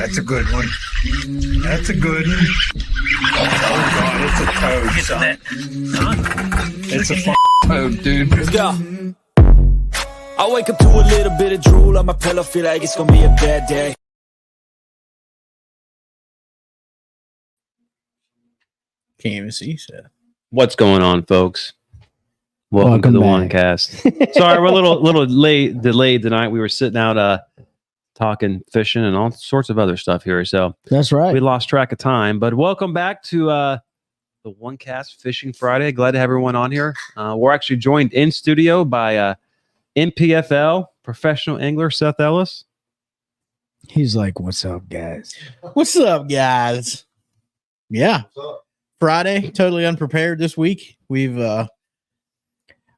That's a good one. That's a good one. Oh, God, it's a toad, son. It's a toad, dude. Let's go. I wake up to a little bit of drool on my pillow, feel like it's gonna be a bad day. Can't even see, Seth. What's going on, folks? Welcome to the back. OneCast. Sorry, we're a little delayed tonight. We were sitting out talking fishing and all sorts of other stuff here, so That's right. we lost track of time. But welcome back to the OneCast Fishing Friday. Glad to have everyone on here. We're actually joined in studio by NPFL professional angler Seth Ellis. He's like, "What's up, guys?" What's up, guys? Yeah. Friday, totally unprepared this week. We've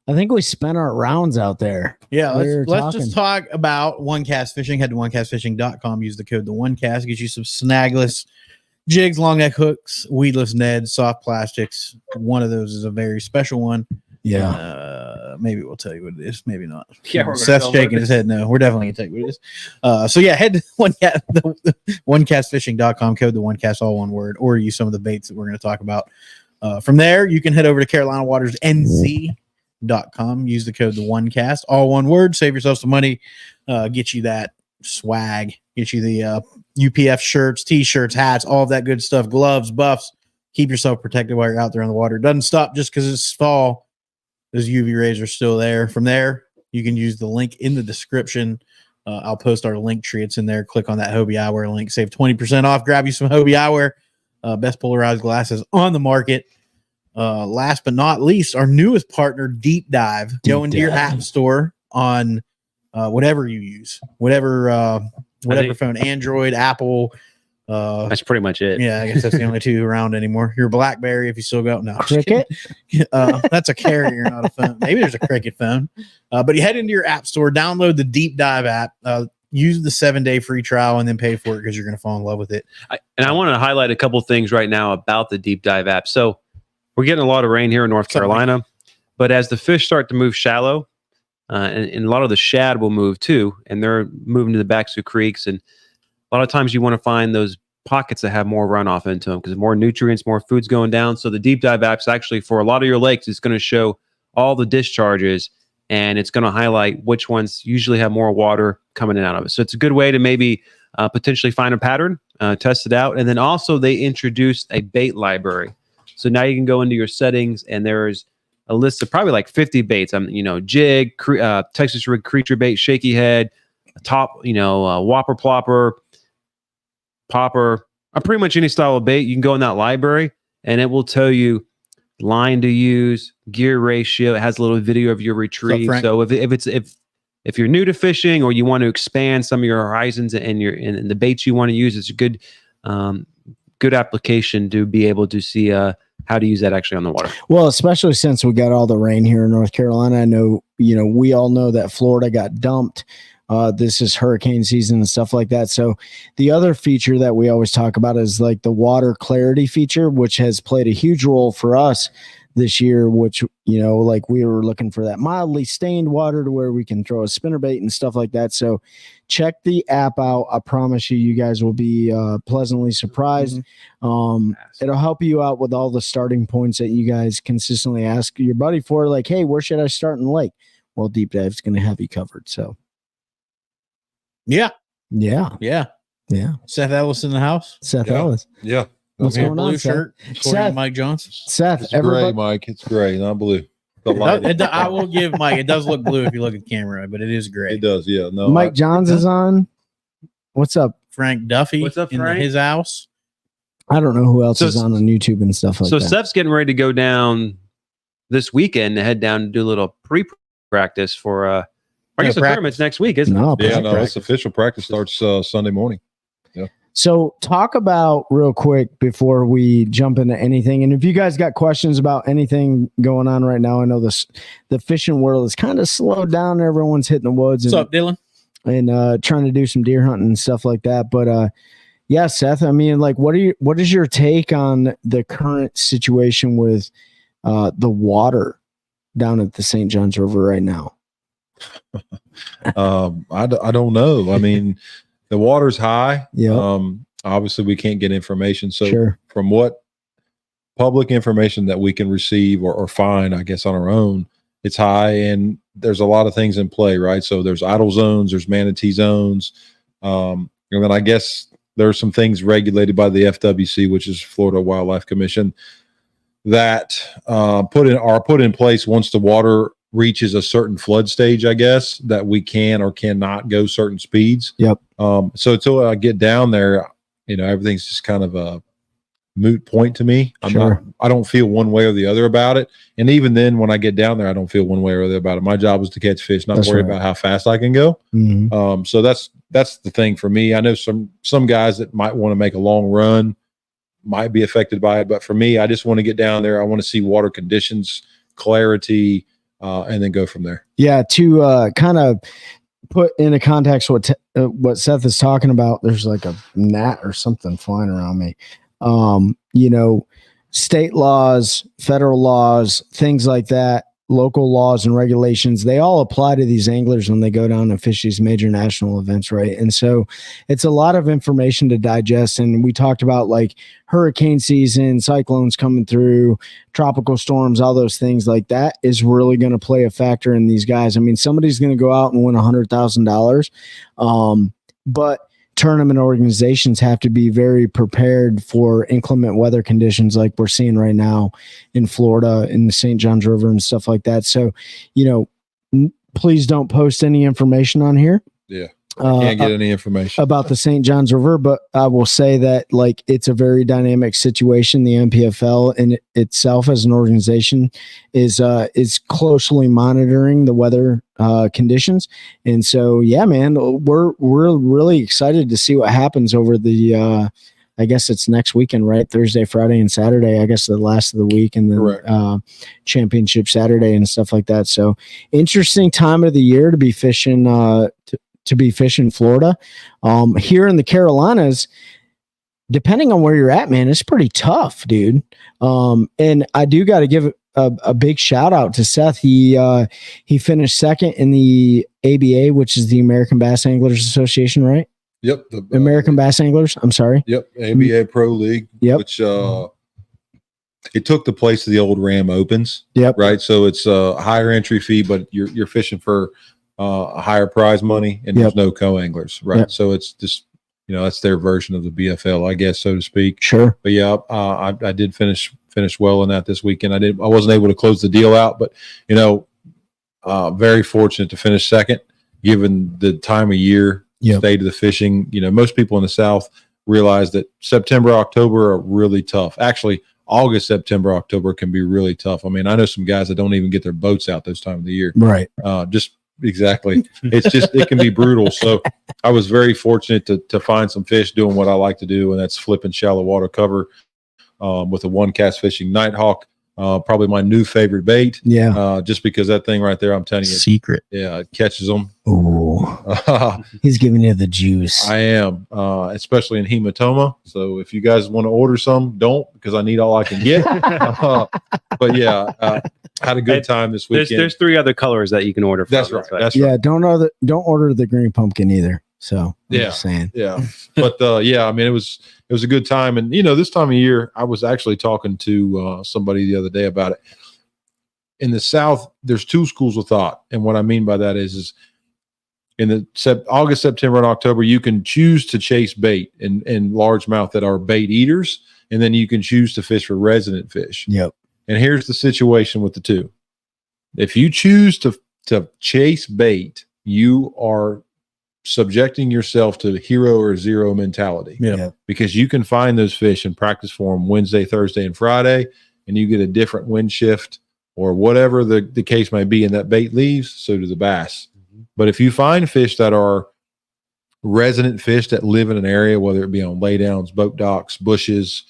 I think we spent our rounds out there. yeah, We were let's just talk about OneCast Fishing. Head to onecastfishing.com, use the code the OneCast, get you some snagless jigs, long neck hooks, weedless neds, soft plastics. One of those is a very special one. Yeah. Maybe we'll tell you what it is, maybe not. Yeah, we're gonna Seth's tell shaking what it his head. No, we're definitely gonna tell you what it is. So yeah, head to onecastfishing.com, code the OneCast, all one word, or use some of the baits that we're going to talk about. From there, you can head over to CarolinaWatersNC.com, use the code the OneCast, all one word, save yourself some money, get you that swag, get you the UPF shirts, t-shirts, hats, all of that good stuff, gloves, buffs. Keep yourself protected while you're out there on the water. It doesn't stop just because it's fall. Those UV rays are still there. From there, you can use the link in the description. I'll post our link tree. It's in there. Click on that Hobie Eyewear link. Save 20% off. Grab you some Hobie Eyewear. Best polarized glasses on the market. Last but not least, our newest partner, Deep Dive. Go into your app store on whatever you use. Whatever phone, Android, Apple. That's pretty much it. Yeah, I guess that's the only two around anymore. Your BlackBerry, if you still got no Cricket. that's a carrier, not a phone. Maybe there's a Cricket phone. But you head into your app store, download the Deep Dive app, use the 7-day free trial, and then pay for it because you're going to fall in love with it. I want to highlight a couple things right now about the Deep Dive app. So we're getting a lot of rain here in North Carolina, but as the fish start to move shallow, and a lot of the shad will move too, and they're moving to the backs of creeks, and a lot of times you want to find those pockets that have more runoff into them because more nutrients, more food's going down. So the Deep Dive app's actually for a lot of your lakes, it's going to show all the discharges and it's going to highlight which ones usually have more water coming in and out of it. So it's a good way to maybe potentially find a pattern, test it out. And then also they introduced a bait library. So now you can go into your settings and there's a list of probably like 50 baits. Jig, Texas rig creature bait, shaky head, top, whopper plopper, popper, pretty much any style of bait. You can go in that library and it will tell you line to use, gear ratio. It has a little video of your retrieve. So if you're new to fishing or you want to expand some of your horizons and the baits you want to use, it's a good application to be able to see how to use that actually on the water. Well, especially since we got all the rain here in North Carolina. I know, we all know that Florida got dumped. This is hurricane season and stuff like that. So the other feature that we always talk about is like the water clarity feature, which has played a huge role for us this year, which, like we were looking for that mildly stained water to where we can throw a spinnerbait and stuff like that. So check the app out. I promise you guys will be pleasantly surprised. It'll help you out with all the starting points that you guys consistently ask your buddy for, like, hey, where should I start in the lake? Well, Deep Dive's going to have you covered. So Yeah. Seth Ellis in the house. Seth Ellis. Yeah. What's going on, Blue Seth? shirt. Seth. Mike Johnson. Seth, It's everybody. gray, Mike. It's gray, not blue. The light. I will give Mike. It does look blue if you look at the camera, but it is gray. It does, yeah. No, Mike Johns is on. What's up? Frank Duffy. What's up, in Frank? his house. I don't know who else So- is on YouTube and stuff like So that. Steph's getting ready to go down this weekend to head down and do a little pre-practice for I guess the practice. tournament's next week, isn't it? No, Yeah, practice. no, it's official practice starts Sunday morning. So talk about real quick before we jump into anything. And if you guys got questions about anything going on right now, I know the fishing world is kind of slowed down. Everyone's hitting the woods What's up, Dylan? and trying to do some deer hunting and stuff like that. But yeah, Seth, I mean, like, what is your take on the current situation with the water down at the St. Johns River right now? I don't know. I mean, The water's high. Yeah. Obviously we can't get information. So Sure. from what public information that we can receive or find, I guess, on our own, it's high, and there's a lot of things in play, right? So there's idle zones, there's manatee zones. And then I guess there's some things regulated by the FWC, which is Florida Wildlife Commission, that are put in place once the water reaches a certain flood stage, I guess, that we can or cannot go certain speeds. Yep. So until I get down there, everything's just kind of a moot point to me. I don't feel one way or the other about it. And even then, when I get down there, I don't feel one way or the other about it. My job is to catch fish, not worry about how fast I can go. Mm-hmm. So that's the thing for me. I know some guys that might want to make a long run might be affected by it, but for me, I just want to get down there. I want to see water conditions, clarity, and then go from there. Yeah, to kind of put into context what Seth is talking about, there's like a gnat or something flying around me. State laws, federal laws, things like that, local laws and regulations, they all apply to these anglers when they go down and fish these major national events, right? And so it's a lot of information to digest. And we talked about like hurricane season, cyclones coming through, tropical storms, all those things like that is really going to play a factor in these guys. I mean, somebody's going to go out and win $100,000. But tournament organizations have to be very prepared for inclement weather conditions like we're seeing right now in Florida, in the St. Johns River and stuff like that. So, please don't post any information on here. Yeah. Can't get any information about the St. Johns River, but I will say that like it's a very dynamic situation. The NPFL in itself as an organization is closely monitoring the weather conditions, and so yeah, man, we're really excited to see what happens over the. I guess it's next weekend, right? Thursday, Friday, and Saturday. I guess the last of the week, and then championship Saturday and stuff like that. So interesting time of the year to be fishing. To be fishing Florida. Here in the Carolinas, depending on where you're at, man, it's pretty tough, dude. And I do got to give a big shout out to Seth. He finished second in the ABA, which is the American Bass Anglers Association, right? Yep. The American Bass Anglers. I'm sorry. Yep. ABA Pro League. Yep. Which it took the place of the old Ram Opens. Yep. Right. So it's a higher entry fee, but you're fishing for a higher prize money, and there's no co-anglers, right? Yep. So it's just, that's their version of the BFL, I guess, so to speak. Sure. But yeah, I did finish well in that this weekend. I wasn't able to close the deal out, but very fortunate to finish second, given the time of year, state of the fishing. Most people in the South realize that September, October are really tough. Actually, August, September, October can be really tough. I mean, I know some guys that don't even get their boats out this time of the year. Right. Exactly. It can be brutal. So I was very fortunate to find some fish doing what I like to do, and that's flipping shallow water cover with a one cast fishing Nighthawk. Probably my new favorite bait. Yeah. Just because that thing right there, I'm telling you. Secret. Yeah, it catches them. Ooh. He's giving you the juice. I am, especially in hematoma. So if you guys want to order some, don't, because I need all I can get. But yeah, had a good time this weekend. There's 3 other colors that you can order from. That's right. That's yeah, right. don't order the green pumpkin either. So I'm just saying. Yeah. But yeah, I mean, it was a good time. And this time of year, I was actually talking to somebody the other day about it. In the South, there's 2 schools of thought. And what I mean by that is in the August, September, and October, you can choose to chase bait and largemouth that are bait eaters, and then you can choose to fish for resident fish. Yep. And here's the situation with the 2. If you choose to chase bait, you are subjecting yourself to hero or zero mentality. Yeah. Because you can find those fish and practice for them Wednesday, Thursday, and Friday, and you get a different wind shift or whatever the case may be, and that bait leaves, so do the bass. Mm-hmm. But if you find fish that are resident fish that live in an area, whether it be on laydowns, boat docks, bushes,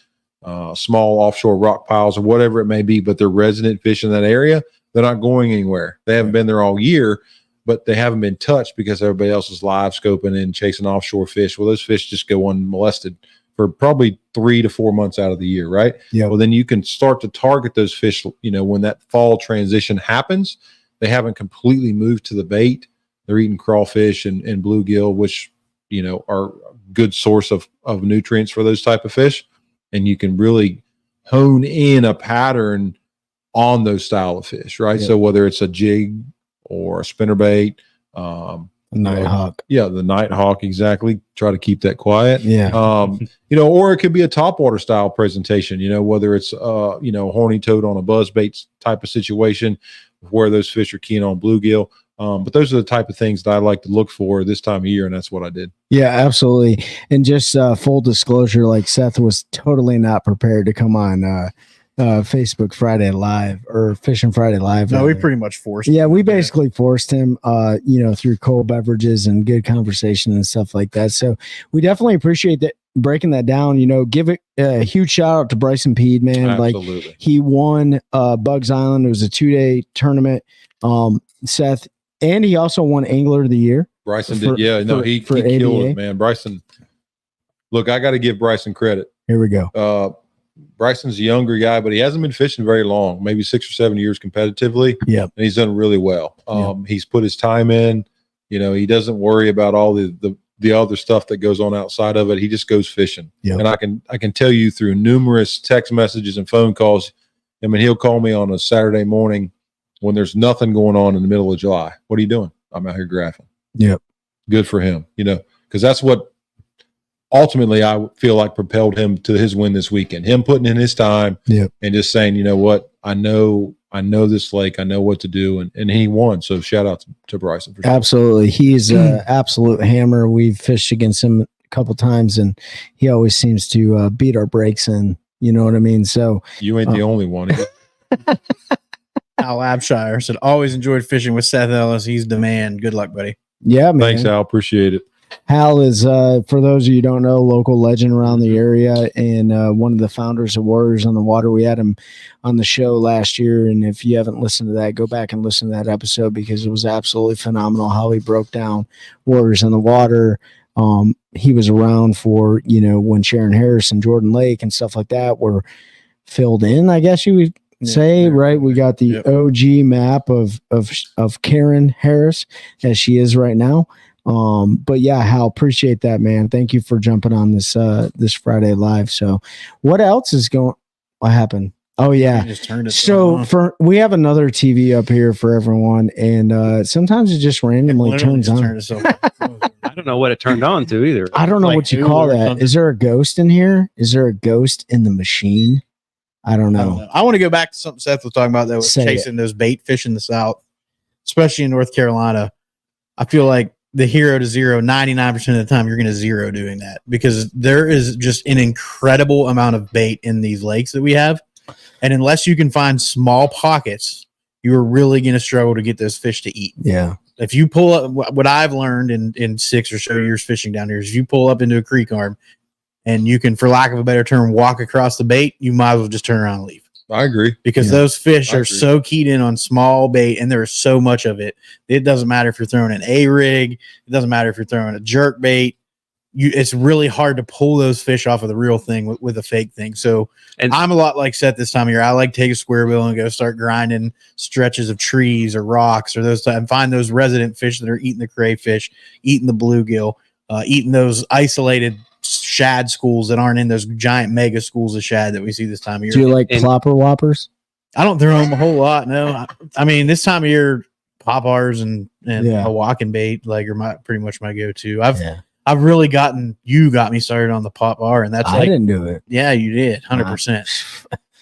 small offshore rock piles, or whatever it may be, but they're resident fish in that area, they're not going anywhere. They haven't been there all year, but they haven't been touched because everybody else is live scoping and chasing offshore fish. Well, those fish just go unmolested for probably 3 to 4 months out of the year, right? Yeah. Well, then you can start to target those fish, when that fall transition happens. They haven't completely moved to the bait. They're eating crawfish and bluegill, which are a good source of nutrients for those type of fish. And you can really hone in a pattern on those style of fish, right? Yeah. So whether it's a jig or a spinnerbait, Nighthawk. yeah, the nighthawk, exactly. Try to keep that quiet. Yeah. Or it could be a topwater style presentation, whether it's horny toad on a buzzbait type of situation where those fish are keen on bluegill. But those are the type of things that I like to look for this time of year, and that's what I did. Yeah, absolutely. And just full disclosure, like Seth was totally not prepared to come on Facebook Friday Live or Fishing Friday Live. No, we pretty much forced. Yeah, we basically forced him, through cold beverages and good conversation and stuff like that. So we definitely appreciate that, breaking that down. Give it a huge shout out to Bryson Peed, man. Absolutely. Like, he won Bugs Island. It was a 2-day tournament. Seth, and he also won Angler of the Year. Bryson For- did. Yeah, no, for- he for killed ABA. it, man. Bryson, look, I got to give Bryson credit. Here we go. Bryson's a younger guy, but he hasn't been fishing very long, maybe 6 or 7 years competitively. Yep. And he's done really well. Yep. He's put his time in. He doesn't worry about all the other stuff that goes on outside of it. He just goes fishing. Yep. And I can tell you through numerous text messages and phone calls. I mean, he'll call me on a Saturday morning when there's nothing going on in the middle of July. What are you doing? I'm out here graphing. Yep. Good for him, because that's what ultimately I feel like propelled him to his win this weekend. Him putting in his time, Yep. and just saying, you know what, I know this lake, I know what to do, and he won. So shout out to Bryson for sure. Absolutely. He's an absolute hammer. We've fished against him a couple times, and he always seems to beat our breaks in. You know what I mean? So You ain't the only one. Al Abshire said, always enjoyed fishing with Seth Ellis. He's the man. Good luck, buddy. yeah, man. Thanks, Al. Appreciate it. Hal is, for those of you who don't know, local legend around the area, and one of the founders of Warriors on the Water. We had him on the show last year, and if you haven't listened to that, go back and listen to that episode, because it was absolutely phenomenal how he broke down Warriors on the Water. He was around for, when Sharon Harris and Jordan Lake and stuff like that were filled in, I guess you would say, right? We got the OG map of Karen Harris as she is right now. But yeah, Hal, appreciate that, man. Thank you for jumping on this Friday Live. So what else is what happened? Oh yeah. Just turned it So on. we have another TV up here for everyone, and sometimes it just randomly Literally turns just on. turned itself. I don't know what it turned on to either. I don't know like what you Hulu call or that. something. Is there a ghost in here? Is there a ghost in the machine? I don't I don't know. know. I want to go back to something Seth was talking about that was Say chasing those bait fish in the South, especially in North Carolina. I feel like the 0 to 0, 99% of the time, you're going to zero doing that, because there is just an incredible amount of bait in these lakes that we have. And unless you can find small pockets, you're really going to struggle to get those fish to eat. Yeah. If you pull up, what I've learned in 6 or so years fishing down here is, you pull up into a creek arm and you can, for lack of a better term, walk across the bait, you might as well just turn around and leave. I agree. Because Yeah. those fish I are agree. so keyed in on small bait, and there's so much of it. It doesn't matter if you're throwing an A-rig. It doesn't matter if you're throwing a jerk bait. It's really hard to pull those fish off of the real thing with a fake thing. So And- I'm a lot like Seth this time of year. I like to take a square bill and go start grinding stretches of trees or rocks or those, and find those resident fish that are eating the crayfish, eating the bluegill, eating those isolated shad schools that aren't in those giant mega schools of shad that we see this time of year. Do you like And- plopper whoppers? I don't throw them a whole lot. No, I mean, this time of year, poppars and Yeah. a walking bait are pretty much my go-to. Yeah. I've really got me started on the popar, and that's I like, didn't do it. yeah, you did 100%.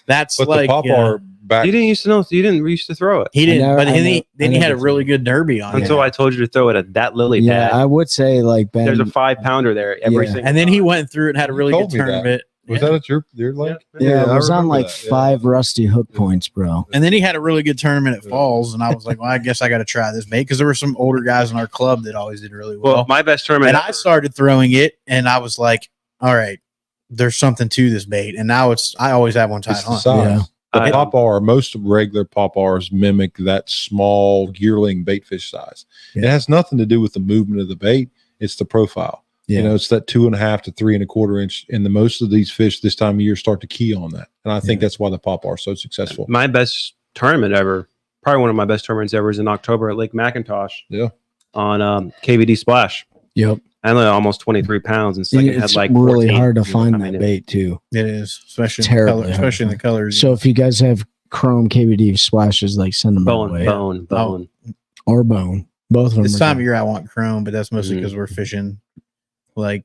That's But like the pop are back. You didn't used to know. You didn't used to throw it he didn't, never- but I then never- he I had a never really good derby on it. until I told you to throw it at that lily Yeah, pad. I would say like Ben. There's a 5-pounder there every Yeah. single And then he time. went through it and had a You really good told me that. tournament. Was Yeah. that at your lake? yeah, I it was on remember like that, yeah. 5 rusty hook points, bro. And then he had a really good tournament at Falls, and I was like, well, I guess I got to try this bait, because there were some older guys in our club that always did really Well, well. my best tournament. And I started throwing it, and I was like, all right, there's something to this bait. And now I always have one tied It's the on. size. Yeah. The I- popar, most regular popars mimic that small yearling baitfish size. It Yeah. has nothing to do with the movement of the bait. It's the profile. Yeah. It's that 2.5 to 3.25 inch. And the most of these fish this time of year start to key on that. And I think Yeah. that's why the popar is so successful. my best tournament ever, probably one of my best tournaments ever, is in October at Lake McIntosh. Yeah. On KVD Splash. Yep. I only almost 23 pounds, and second had It's like really 14. hard to find I that mean, bait too. It is, especially Terribly hard. especially in the colors. So if you guys have chrome KBD splashes, like send them our way. Bone. Or bone. Both of them. this are time of good. year, I want chrome, but that's mostly Mhm. because we're fishing like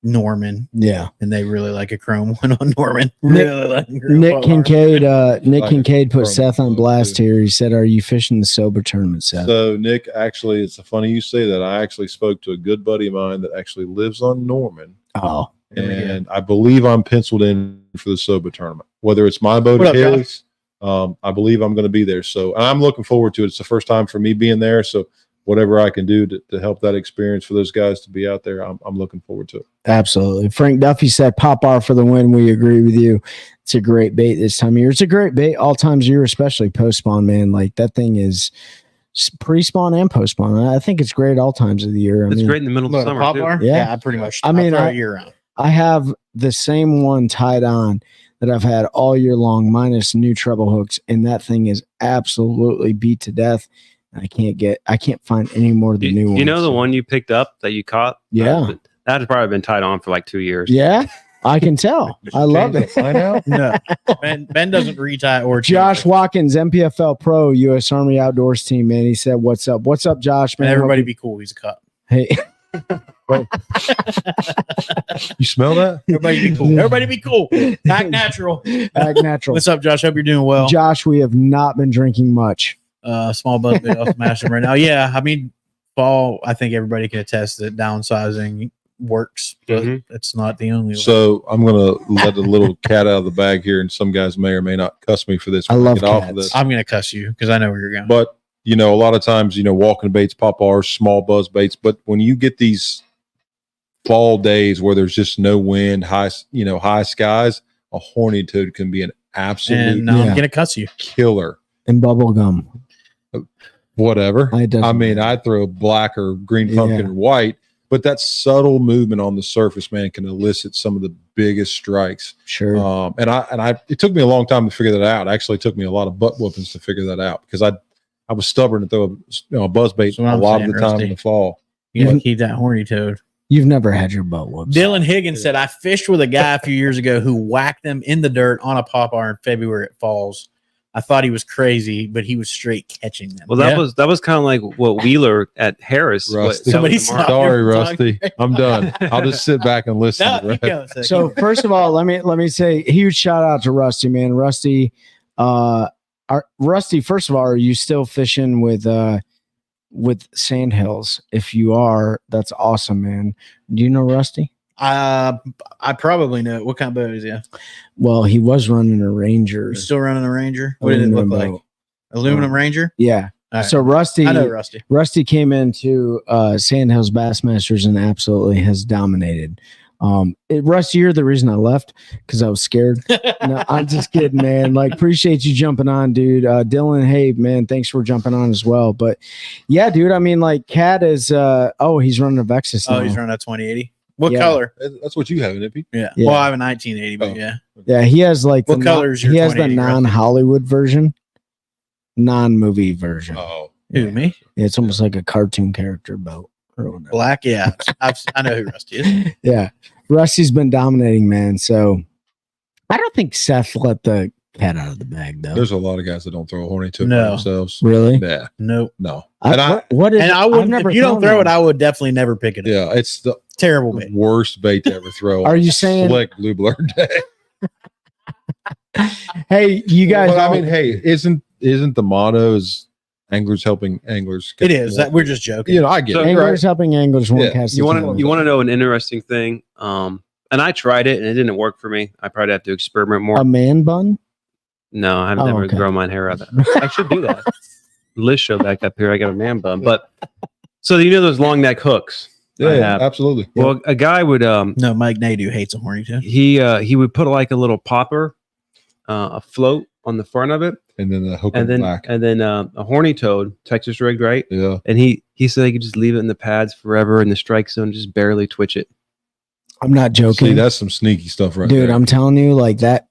Norman, Yeah. and they really like a chrome one on Norman. Nick- Really like a chrome Nick on Kincaid. Nick Like Kincaid put chrome Seth on boat, blast too. here. He said, "Are you fishing the sober tournament, Seth?" So Nick, actually, it's funny you say that. I actually spoke to a good buddy of mine that actually lives on Norman, Oh, and I believe I'm penciled in for the Soba tournament. Whether it's my boat What or up, his, I believe I'm going to be there. So, and I'm looking forward to it. It's the first time for me being there. So, whatever I can do to help that experience for those guys to be out there, I'm looking forward to it. absolutely. Frank Duffy said, "Pop R for the win." We agree with you. It's a great bait this time of year. It's a great bait all times of year, especially post spawn. Man, like that thing is pre spawn and post spawn. I think it's great all times of the year. I It's mean, great in the middle of the What, a summer. pop too. bar? Yeah. I pretty much. I mean, throw I- it year round. I have the same one tied on that I've had all year long, minus new treble hooks, and that thing is absolutely beat to death. I can't find any more of the new ones. You know the one you picked up that you caught? Yeah. That has probably been tied on for like 2 years. Yeah, I can tell. I love it. I know. No, Ben doesn't retie or change Josh it. Watkins, MPFL Pro, U.S. Army Outdoors team, man. He said, "What's up? What's up, Josh, Man, man? everybody be cool. He's a cut. Hey, You smell that? Everybody be cool. Everybody be cool. Act natural. act natural." What's up, Josh? Hope you're doing well. Josh, we have not been drinking much. Small buzz bit off Master right now. Yeah, I mean, fall. I think everybody can attest that downsizing works, but Mhm. it's not the only way. So I'm going to let a little cat out of the bag here, and some guys may or may not cuss me for this. I when love get off of cats. this. I'm gonna cuss you because I know where you're going. But you know, a lot of times, you know, walking baits, pop R's, small buzz baits. But when you get these fall days where there's just no wind, high skies, a horny toad can be an absolute and now Yeah. I'm gonna cuss you. killer. And bubble gum. Whatever. It doesn't I mean, matter. I'd throw black or green pumpkin Yeah. or white, but that subtle movement on the surface, man, can elicit some of the biggest strikes. Sure. And I it took me a long time to figure that out. Actually, it took me a lot of butt whoopings to figure that out because I was stubborn to throw a buzz bait That's what a I'm lot saying, of the time Rusty. in the fall. You gotta But- keep that horny toad. You've never had your butt whooped. Dylan Higgins said, I fished with a guy a few years ago who whacked them in the dirt on a pop R in February at Falls. I thought he was crazy, but he was straight catching them. Well, that Yeah. was kind of like what Wheeler at Harris. Rusty. Somebody that was the mark. stop. Sorry, your tongue. Rusty. I'm done. I'll just sit back and listen. No, to you the go, rest. Zach. So first of all, let me say huge shout out to Rusty, man. Rusty, Rusty. First of all, are you still fishing with Sandhills? If you are, that's awesome, man. Do you know Rusty? I probably know what kind of boat is he? Well, he was running a Ranger. Still running a Ranger? What did it look aluminum like? boat. Aluminum Ranger? Yeah. All right. So Rusty, I know Rusty. Rusty came into Sandhills Bassmasters and absolutely has dominated. Rusty, you're the reason I left because I was scared. No, I'm just kidding, man. Like, appreciate you jumping on, dude. Dylan, hey, man, thanks for jumping on as well. But yeah, dude, I mean, like, Cat is, he's running a Vexus now. Oh, he's running a 2080. What Yeah. color? That's what you have, isn't it? Yeah. Yeah. Well, I have a 1980, but Oh. yeah. Yeah, he has like What color is your he has the 2080, Rusty? non-Hollywood version, non-movie version. Oh, Who, me? It's almost like a cartoon character boat. or whatever. Black? Yeah. I know who Rusty is. Yeah, Rusty's been dominating, man. So I don't think Seth let the cat out of the bag, though. there's a lot of guys that don't throw a horny tip No. for themselves. Really? Yeah, Nope. no. And what is? And I I've wouldn't, never if you don't thrown throw it, one. I would definitely never pick it up. yeah, it's the Terrible bait. worst bait to ever throw. Are you saying- slick blue blur day? Hey, you guys. But I all- mean, hey, isn't the motto is anglers helping anglers? It is. That we're just joking. You know, I get So- it. anglers helping anglers one Yeah. cast. You at a want time. to know an interesting thing? And I tried it and it didn't work for me. I probably have to experiment more. a man bun? No, I've Oh, never okay. grown my hair out. I should do that. Liz show back up here. I got a man bun, but so you know those long neck hooks. I Yeah, have. absolutely. Well, a guy would No, Mike Nadu hates a horny toad. he would put like a little popper, a float on the front of it, And then the hook and then back. a horny toad, Texas rigged, right? Yeah, And he said he could just leave it in the pads forever in the strike zone, just barely twitch it. I'm not joking. see, that's some sneaky stuff, right Dude, there. I'm telling you, like that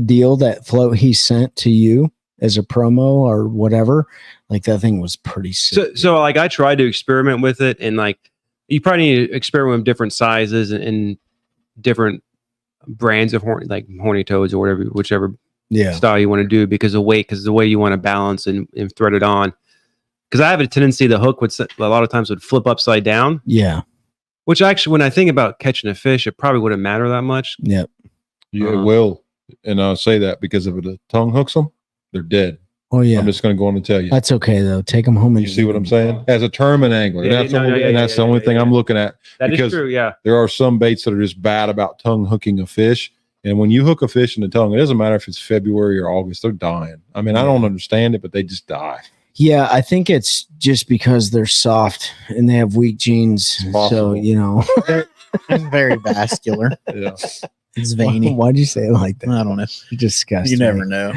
deal, that float he sent to you as a promo or whatever, like that thing was pretty sick. So like I tried to experiment with it, and like You probably need to experiment with different sizes and different brands of horny toads or whichever Yeah. style you want to do because the way you want to balance and thread it on. Because I have a tendency the hook would a lot of times would flip upside down. Yeah. Which actually, when I think about catching a fish, it probably wouldn't matter that much. Yep. Yeah, it will. And I'll say that because if the tongue hooks them, they're dead. Oh yeah. I'm just going to go on and tell you. That's okay though. Take them home and You see what I'm saying? As a tournament angler, Yeah, that's no, only, yeah, and yeah, that's yeah, the only yeah, thing yeah. I'm looking at. That Because is true. Yeah. There are some baits that are just bad about tongue hooking a fish. And when you hook a fish in the tongue, it doesn't matter if it's February or August, they're dying. I mean, I don't understand it, but they just die. Yeah, I think it's just because they're soft and they have weak genes. So, Possible. you know. It's very vascular. Yeah. It's veiny. Why'd you say it like that? I don't know. Disgusting. You never know.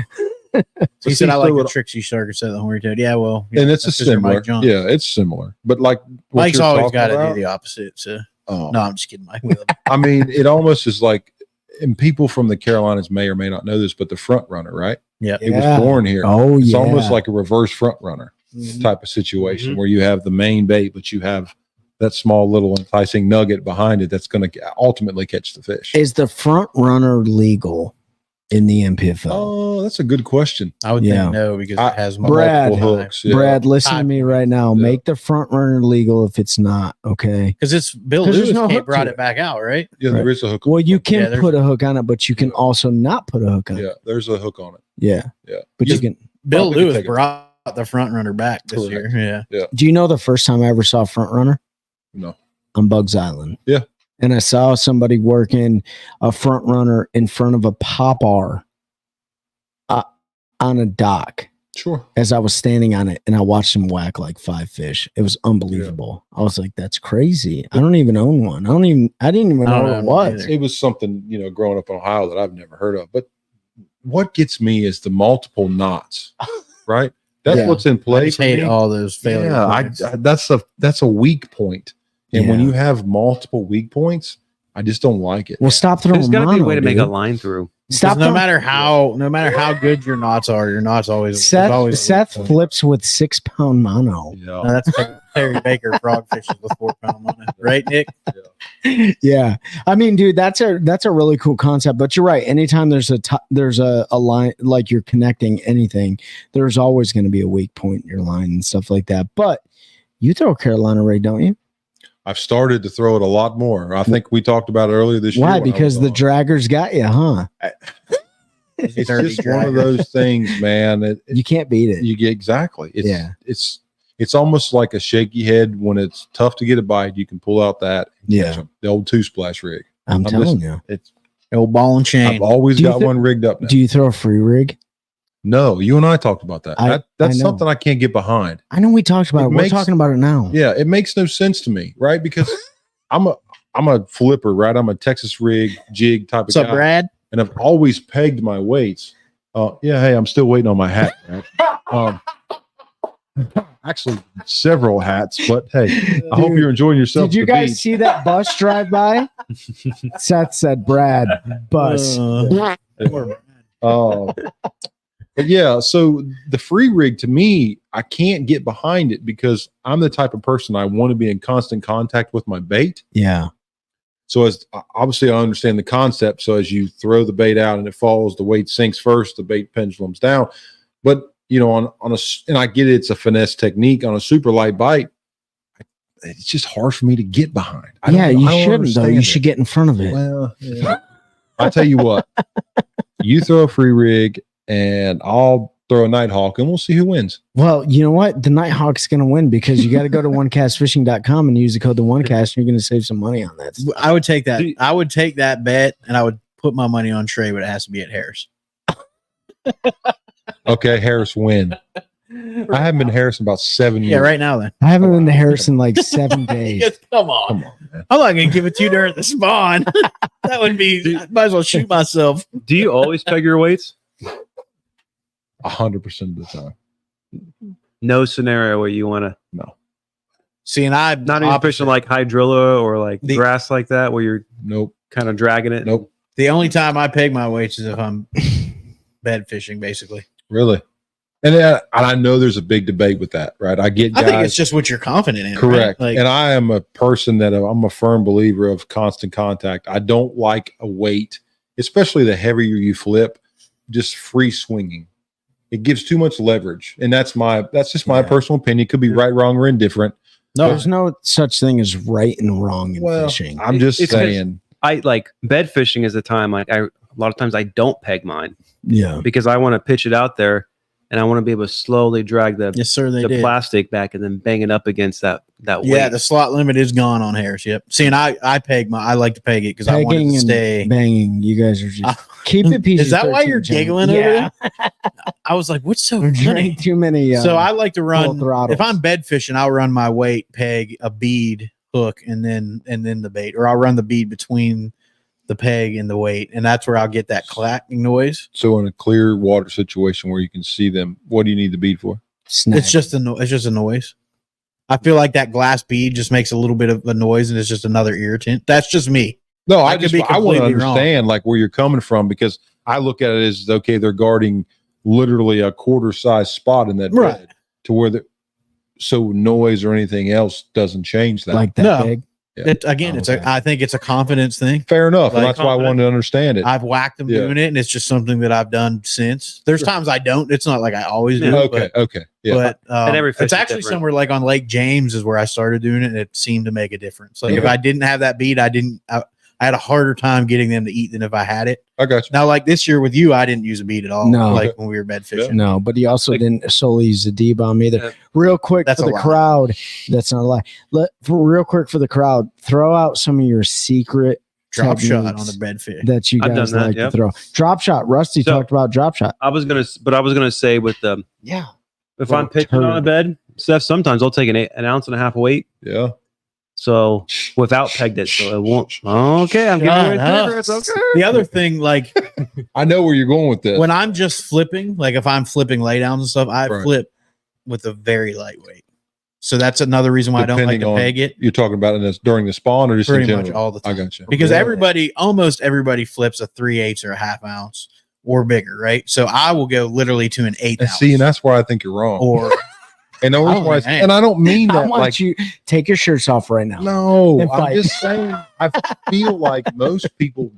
So He said, see, "I like so the it- tricks you sucker," said the horny toad. Yeah, well, And it's a that's 'cause you're similar. Mike John. Yeah, it's similar. But like what Mike's you're always talking got to do about- the opposite. So Oh. no, I'm just kidding, Mike. We love you. I mean, it almost is like, and people from the Carolinas may or may not know this, but the front runner, right? Yeah. It was Yeah. born here. Oh, It's yeah. almost like a reverse front runner Mhm. type of situation Mhm. where you have the main bait, but you have that small little enticing nugget behind it that's going to ultimately catch the fish. Is the front runner legal in the MPFL? Oh, that's a good question. I would Yeah. think no because I- it has Brad. Multiple hooks. Yeah. Brad, listen to me right now. Yeah. Make the front runner legal if it's not, okay? because it's Bill 'Cause there's Lewis no can't hook brought to it back out, right? Yeah, there is a hook. Well, you can Yeah, there's- put a hook on it, but you can also not put a hook on it. Yeah, there's a hook on it. Yeah. Yeah. But You- you can. Bill we could Lewis take it. brought the front runner back this Correct. year. Yeah. Do you know the first time I ever saw a front runner? No. On Bugs Island. Yeah. And I saw somebody working a front runner in front of a popper on a dock Sure. as I was standing on it, and I watched him whack like 5 fish. It was unbelievable. I was like, "That's crazy." I don't even own one. I didn't even I know don't what know, it me was. neither. It was something, growing up in Ohio that I've never heard of. But what gets me is the multiple knots, right? That's Yeah. what's in I play. just for hate me. all those failures. Yeah, that's a weak point. And when Yeah. you have multiple weak points, I just don't like it. Well, stop throwing. There's got to be a mono, way to make a dude. line through. Stop. no throwing- matter how good your knots are, your knots always Seth, always Seth flips with 6-pound mono. No, that's Terry Baker frog fishes with 4-pound mono, right, Nick? Yeah, I mean, dude, that's a really cool concept. But you're right. Anytime there's a line, like you're connecting anything, there's always going to be a weak point in your line and stuff like that. But you throw a Carolina rig, don't you? I've started to throw it a lot more. I think we talked about it earlier this year. Why? when I Because was the on. draggers got you, huh? It's Dirty just one of dragger. those things, man. You can't beat it. You get exactly. It's, Yeah. It's almost like a shaky head when it's tough to get a bite. You can pull out that. And Yeah. catch 'em. The old 2-splash rig. I'm I'm telling just- you. It's. Old ball and chain. I've always Do you got thi- one rigged up now. Do you throw a free rig? No, you and I talked about that. I That's know. something I can't get behind. I know we talked about It it. We're makes- talking about it now. Yeah, it makes no sense to me, right? Because I'm a flipper, right? I'm a Texas rig jig type of What's up, guy, Brad? and I've always pegged my weights. Yeah, hey, I'm still waiting on my hat. Right? Actually, several hats, but hey, I hope Dude, you're enjoying yourself. Did you at the guys beach. see that bus drive by? Seth said, "Brad, bus." Oh, but yeah. So the free rig to me, I can't get behind it because I'm the type of person I want to be in constant contact with my bait. Yeah. So as obviously I understand the concept. So as you throw the bait out and it falls, the weight sinks first, the bait pendulums down. But on a, and I get it, it's a finesse technique on a super light bite. It's just hard for me to get behind. Yeah, you I don't shouldn't though. understand You it. should get in front of it. Well, yeah. I'll tell you what, you throw a free rig and I'll throw a Nighthawk and we'll see who wins. Well, you know what? The Nighthawk's going to win because you got to go to onecastfishing.com and use the code the OneCast. And you're going to save some money on that. I would take that. I would take that bet, and I would put my money on Trey, but it has to be at Harris. Okay, Harris win. I haven't been Harris in about 7 years. Yeah, right now then. I haven't been to Harrison like 7 days. Yes, come on. Come on, man. I'm not gonna give it to you during the spawn. That would be. I might as well shoot myself. Do you always peg your weights? 100% of the time. No scenario where you want to See, and I'm not even fishing like hydrilla or like The- grass like that where you're Nope. kind of dragging it. Nope. The only time I peg my weights is if I'm bed fishing, basically. Really? And I know there's a big debate with that, right? I get guys. I think it's just what you're confident in. Correct. Right? Like, And I am a person that I'm a firm believer of constant contact. I don't like a weight, especially the heavier you flip, just free swinging. It gives too much leverage. And that's just my personal opinion. Could be right, wrong, or indifferent. no, There's no such thing as right and wrong in Well, fishing. I'm just It's 'cause saying. I like bed fishing is the time. Like a lot of times I don't peg mine Yeah. because I want to pitch it out there and I want to be able to slowly drag the yes, sir. They did. plastic back and then bang it up against that weight. Yeah, the slot limit is gone on Harris. Yep. See, and I like to peg it because I want it Pegging to and stay. banging. You guys are just keep it PG. Is that why you're giggling over yeah. there? I was like, what's so We're funny? drinking too many. So I like to full run. throttles. If I'm bed fishing, I'll run my weight, peg, a bead, hook, and then the bait, or I'll run the bead between the peg and the weight, and that's where I'll get that clacking noise. So in a clear water situation where you can see them, what do you need the bead for? Snag. It's just a noise. I feel like that glass bead just makes a little bit of a noise, and it's just another irritant. That's just me. No, I I could just be I want to completely wrong. understand like where you're coming from, because I look at it as okay, they're guarding literally a quarter size spot in that Right. bed to where so noise or anything else doesn't change that. like that No. big. Yeah. Again, Okay. I think it's a confidence thing. Fair enough, and Like that's why I wanted to understand it. I've whacked them Yeah. doing it, and it's just something that I've done since. There's times I don't. It's not like I always do. Okay, okay, yeah. But And every fish it's is actually different. somewhere like on Lake James is where I started doing it, and it seemed to make a difference. Like if Okay. I didn't have that bead, I had a harder time getting them to eat than if I had it. I got you. Now, like this year with you, I didn't use a bead at all. No. Like when we were bed fishing. No, but he also Like- didn't solely use the D bomb either. Yeah. Real quick That's for a the lie. crowd. That's not a lie. Real quick for the crowd, throw out some of your secret Drop shot on techniques the bed fish. that you I've guys done that, like yep. to throw. Drop shot. Rusty So- talked about drop shot. I was gonna say with the Yeah. if Little I'm pitching on a turd. bed, Steph, sometimes I'll take an ounce and a half of weight. Yeah. So without pegged it, so it won't. Okay, I'm giving Shut you up. a it's okay. The other thing, like I know where you're going with this. when I'm just flipping, like if I'm flipping laydowns and stuff, I Right. flip with a very lightweight. So that's another reason why I don't like Depending to on- peg it. You're talking about in this during the spawn or just in Pretty general? much all the I time. got you. Because Really? almost everybody flips a 3/8 or a half ounce or bigger, right? So I will go literally to an 1/8 And ounce. see, and that's where I think you're wrong. or And the reason Oh, why, man. and I don't mean I that want like you take your shirts off right now. no. And I'm fight. just saying. I feel like most people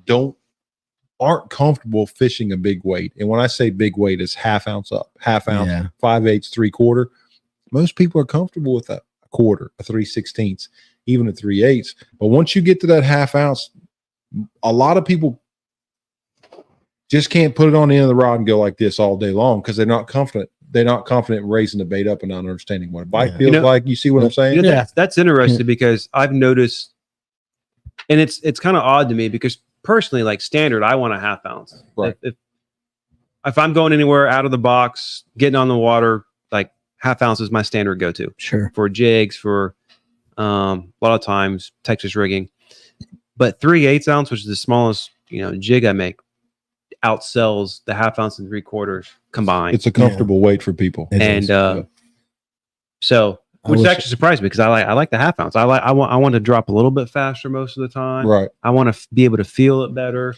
aren't comfortable fishing a big weight. And when I say big weight, it's half ounce up, half ounce, Yeah. 5/8, 3/4. Most people are comfortable with a quarter, a 3/16, even a 3/8. But once you get to that half ounce, a lot of people just can't put it on the end of the rod and go like this all day long because they're not confident. They're not confident in raising the bait up and not understanding what a bite Yeah. feels You know- like. You see what I'm saying? You know, Yeah. that's interesting because I've noticed, and it's kind of odd to me because personally, like standard, I want a half ounce. Right. If I'm going anywhere out of the box, getting on the water, like half ounce is my standard go to Sure. for jigs, for a lot of times Texas rigging. But 3/8 ounce, which is the smallest jig I make, outsells the half ounce and 3/4 combined. It's a comfortable weight for people. It and is. so I which wish- actually surprised me because I like the half ounce. I want to drop a little bit faster most of the time. Right. I want to be able to feel it better.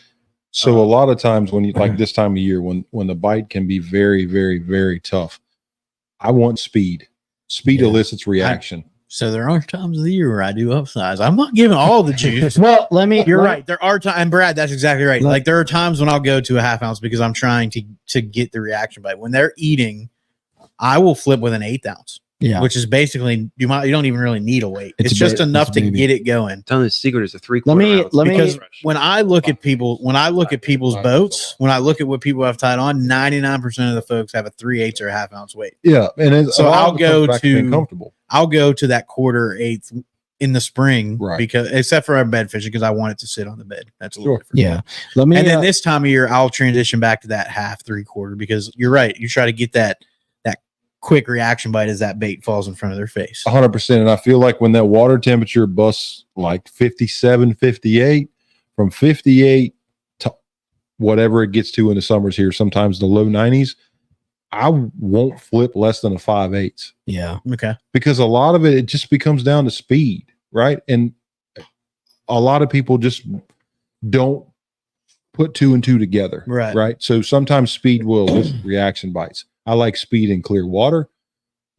So a lot of times when you like this time of year, when the bite can be very, very, very tough, I want speed. Speed Yeah. elicits reaction. so there are times of the year where I do upsize. I'm not giving all the juice. Well, let me. You're let- right. There are times, and Brad, that's exactly right. Let- Like there are times when I'll go to a half ounce because I'm trying to get the reaction bite. When they're eating, I will flip with an 1/8 ounce, Yeah. which is basically you don't even really need a weight. It's It's, a just ba- enough it's a to baby. get it going. Telling the secret is a 3/4 Let me- ounce. let me- Because when I look at people's boats, when I look at what people have tied on, 99% of the folks have a 3/8 or a half ounce weight. Yeah. And it's, So a lot I'll of it comes go back being to- comfortable. I'll go to that 1/4/8 in the spring, Right. because except for our bed fishing, because I want it to sit on the bed. That's a little Sure. different. Yeah. Let me. And then this time of year, I'll transition back to that half 3/4 because you're right. You try to get that quick reaction bite as that bait falls in front of their face. 100%. And I feel like when that water temperature busts like 57, 58, from 58 to whatever it gets to in the summers here, sometimes the low 90s, I won't flip less than a 5/8 yeah. Okay. because a lot of it just becomes down to speed, right? And a lot of people just don't put two and two together, Right. Right. So sometimes speed will elicit reaction bites. I like speed in clear water.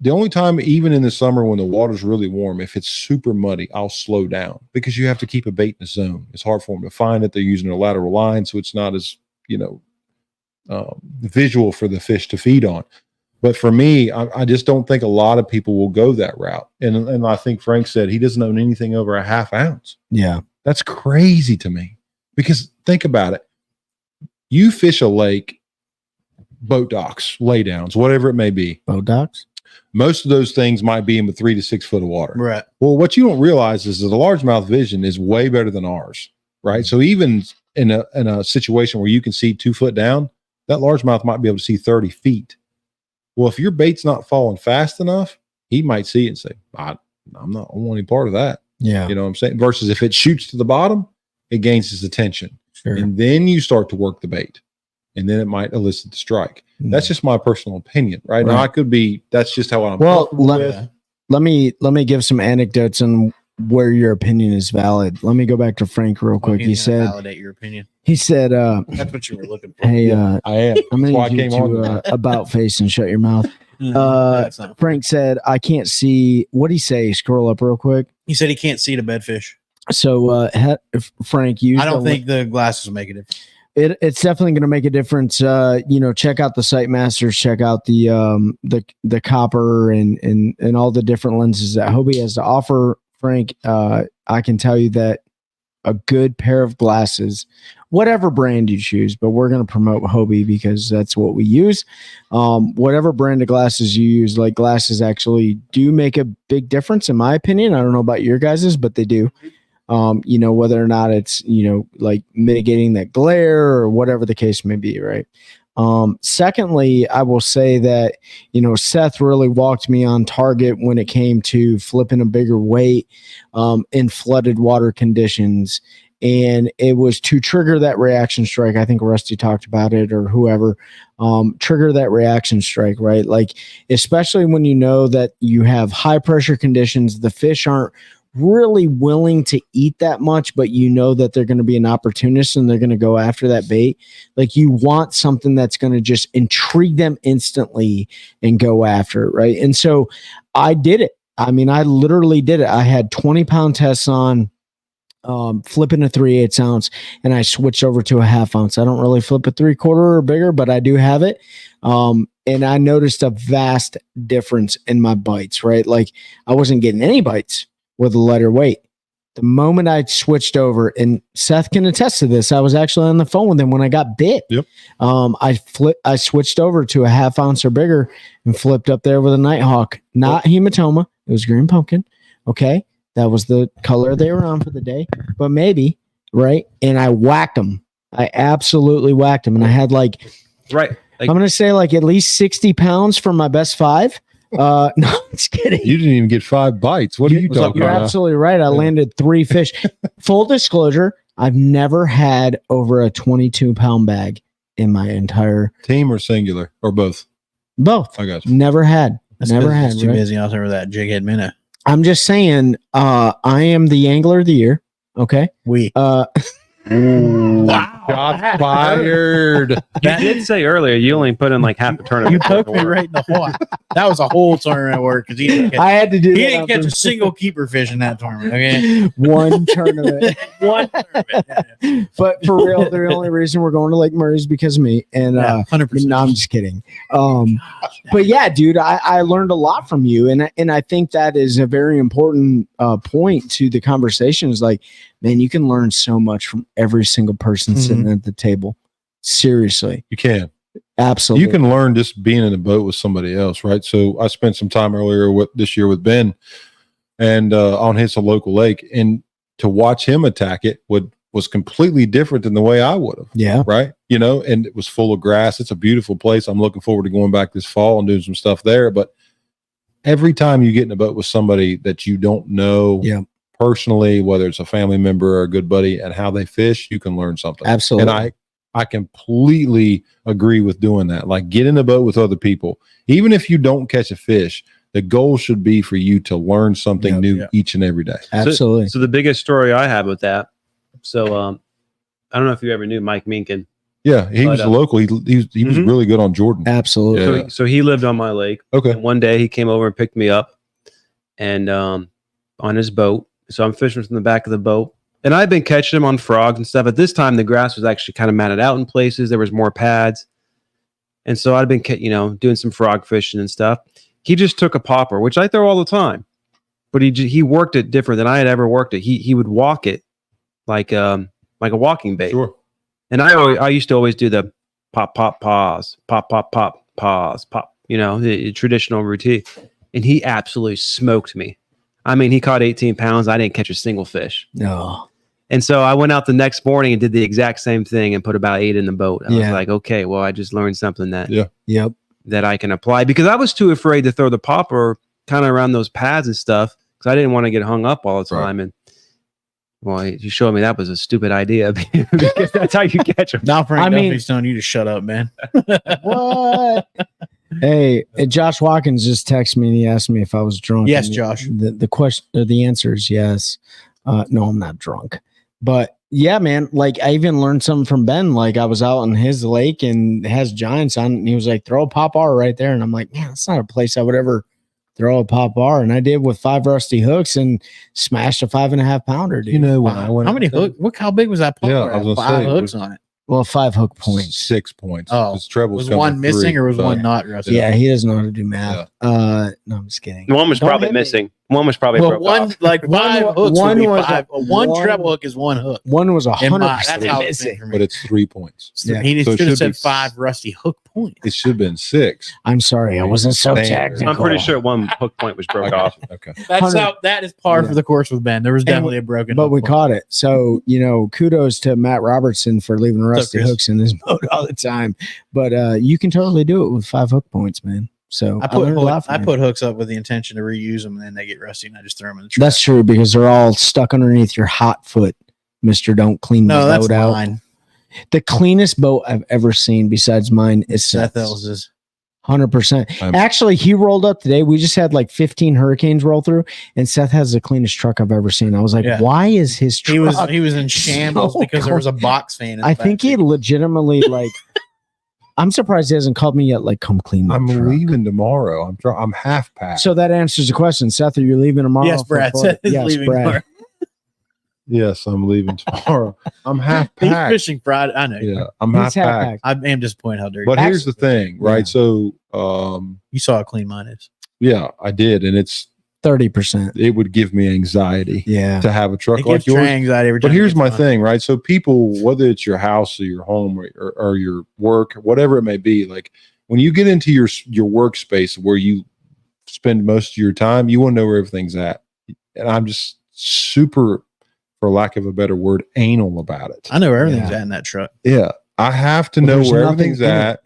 The only time, even in the summer when the water's really warm, if it's super muddy, I'll slow down because you have to keep a bait in the zone. It's hard for them to find it. They're using a lateral line, so it's not as, visual for the fish to feed on. But for me, I just don't think a lot of people will go that route. And I think Frank said he doesn't own anything over a half ounce. Yeah. That's crazy to me because think about it. You fish a lake, boat docks, laydowns, whatever it may be. Boat docks? Most of those things might be in the 3 to 6 foot of water. Right. Well, what you don't realize is that the largemouth vision is way better than ours, right? So even in a situation where you can see 2 foot down, that largemouth might be able to see 30 feet. Well, if your bait's not falling fast enough, he might see it and say, I'm not, I don't want any part of that. Yeah. You know what I'm saying? Versus if it shoots to the bottom, it gains his attention. Sure. And then you start to work the bait. And then it might elicit the strike. That's just my personal opinion, right? Now, I could be, that's just how I'm Well, with. let me give some anecdotes on where your opinion is valid. Let me go back to Frank real quick. He said, validate your opinion. he said, That's what you were looking for. hey, I am. I'm That's why going I to came need you on. to about face and shut your mouth. That's not- Frank said, I can't see. What'd he say? Scroll up real quick. he said he can't see the bedfish. So, Frank, you I don't think the glasses will make a difference. it's definitely going to make a difference. Check out the Sight Masters, check out the copper and all the different lenses that Hobie has to offer. Frank, I can tell you that a good pair of glasses, whatever brand you choose, but we're going to promote Hobie because that's what we use. Whatever brand of glasses you use, like glasses actually do make a big difference in my opinion. I don't know about your guys's, but they do. Whether or not it's, like mitigating that glare or whatever the case may be. Right. Secondly, I will say that, Seth really walked me on target when it came to flipping a bigger weight, in flooded water conditions. And it was to trigger that reaction strike. I think Rusty talked about it or whoever, trigger that reaction strike, right? Like, especially when you know that you have high pressure conditions, the fish aren't really willing to eat that much, but you know that they're going to be an opportunist and they're going to go after that bait. Like, you want something that's going to just intrigue them instantly and go after it, right? And so I did it. I mean, I literally did it. I had 20-pound tests on, flipping a 3/8 ounce, and I switched over to a half ounce. I don't really flip a 3/4 or bigger, but I do have it. And I noticed a vast difference in my bites, right? Like, I wasn't getting any bites with a lighter weight. The moment I switched over, and Seth can attest to this, I was actually on the phone with him when I got bit. Yep. I switched over to a half ounce or bigger and flipped up there with a Nighthawk, not hematoma. It was green pumpkin. Okay. That was the color they were on for the day, but maybe, right? And I whacked them. I absolutely whacked them. And I had I'm going to say at least 60 pounds from my best 5. No, I'm just kidding. You didn't even get 5 bites. What are you talking You're about? absolutely right. I landed 3 fish. Full disclosure, I've never had over a 22-pound bag in my entire Team or singular or both? both. I got you. Never had. Never had. Too Right? busy out there with that jighead minnow. I'm just saying, I am the angler of the year. Okay. We Shots fired. You did say earlier you only put in half a tournament. you poked me right in the heart. That was a whole tournament work because he didn't catch, I had to do he that. didn't catch a single keeper fish in that tournament. Okay, one tournament. one tournament. Yeah, But for real, the only reason we're going to Lake Murray is because of me. And 100%. no, I'm just kidding. But yeah, dude, I learned a lot from you, and I think that is a very important point to the conversation. Is like, man, you can learn so much from every single person sitting at the table. Seriously, You can. absolutely. You can learn just being in a boat with somebody else, right? So I spent some time earlier this year with Ben and on his local lake, and to watch him attack it was completely different than the way I would have. Yeah. Right. And it was full of grass. It's a beautiful place. I'm looking forward to going back this fall and doing some stuff there. But every time you get in a boat with somebody that you don't know personally, whether it's a family member or a good buddy, and how they fish, you can learn something. Absolutely. And I completely agree with doing that. Like, get in a boat with other people. Even if you don't catch a fish, the goal should be for you to learn something new each and every day. Absolutely. So the biggest story I have with that. So I don't know if you ever knew Mike Minkin. Yeah, he was But, a local. He was Mhm. really good on Jordan. Absolutely. Yeah. So he lived on my lake. Okay. And one day he came over and picked me up, and on his boat. So I'm fishing from the back of the boat, and I've been catching him on frogs and stuff. At this time, the grass was actually kind of matted out in places. There was more pads, and so I'd been, doing some frog fishing and stuff. He just took a popper, which I throw all the time, but he worked it different than I had ever worked it. He would walk it like a walking bait. Sure. And I used to always do the pop, pop, pause, pop, pop, pop, pause, pop, the traditional routine. And he absolutely smoked me. I mean, he caught 18 pounds. I didn't catch a single fish. No. And so I went out the next morning and did the exact same thing and put about 8 in the boat. I was Yeah. like, okay, well, I just learned something that Yep. that I can apply, because I was too afraid to throw the popper kind of around those pads and stuff, because I didn't want to get hung up all the Right. time. And well, you showed me that was a stupid idea because that's how you catch them. Now Frank I mean- Duffy's telling you to shut up, man. What? Hey, Josh Watkins just texted me and he asked me if I was drunk. Yes, And Josh. The question, the answer is yes. No, I'm not drunk, but yeah, man. Like I even learned something from Ben. Like I was out on his lake and it has giants on, and he was like, "Throw a pop R right there," and I'm like, "Man, that's not a place I would ever throw a pop R." And I did with 5 rusty hooks and smashed a 5.5 pounder, dude. You know when I went. How many hooks? What? How big was that? Pop Yeah, bar? I was gonna 5 say, it hooks was- on it. Well, 5 hook points. 6 points. Oh. His trebles Was come one with missing 3, or was so- one not, Rusty? Yeah, he doesn't know how to do math. No, I'm just kidding. One was Don't probably hit me. missing. One was probably Well, broke one off. like 5 One- hooks. one Would be was five. a- One one- treble hook is 1 hook. One was In my, 100% that's how it's missing. been for me. But it's 3 points. Yeah. He So it should have should said be 5 Rusty hook points. It should have been 6. I'm sorry, I wasn't so Damn. technical. I'm pretty sure one hook point was broke off. Okay. That's 100 how that is par Yeah. for the course with Ben. There was And definitely a broken. But hook we point. caught it. So, kudos to Matt Robertson for leaving rusty Chris? hooks in his boat all the time. But you can totally do it with 5 hook points, man. So I put learned a lot from I you. put hooks up with the intention to reuse them, and then they get rusty, and I just throw them in the trash. That's true because they're all stuck underneath your hot foot, Mister. Don't clean the no, that's boat out. mine. The cleanest boat I've ever seen besides mine is Seth Seth's. Ells's. 100%. I'm- Actually, he rolled up today. We just had like 15 hurricanes roll through, and Seth has the cleanest truck I've ever seen. I was like, Yeah. why is his truck? He was in shambles so because there was a box fan. In the I think he backseat. legitimately like. I'm surprised he hasn't called me yet. Like, come clean my I'm truck. leaving tomorrow. I'm half packed. So that answers the question. Seth, are you leaving tomorrow? Yes, for Brad. Florida? Seth is Yes, leaving Brad. tomorrow. Yes, I'm leaving tomorrow. I'm half He's packed. fishing Friday. I know. Yeah, I'm He's half half packed. packed. I am disappointed how dirty. But here's the Actually, thing, right? yeah. So, You saw how clean mine is. yeah, I did, and 30%. it would give me anxiety Yeah. to have a truck It like gives Trey yours. anxiety every But time. here's he my gets mine. thing, right? So people, whether it's your house or your home or your work, whatever it may be, like when you get into your workspace where you spend most of your time, you want to know where everything's at. And I'm just super, for lack of a better word, anal about it. I know where everything's Yeah. at in that truck. Yeah, I have to Well, know there's where nothing everything's in it. at.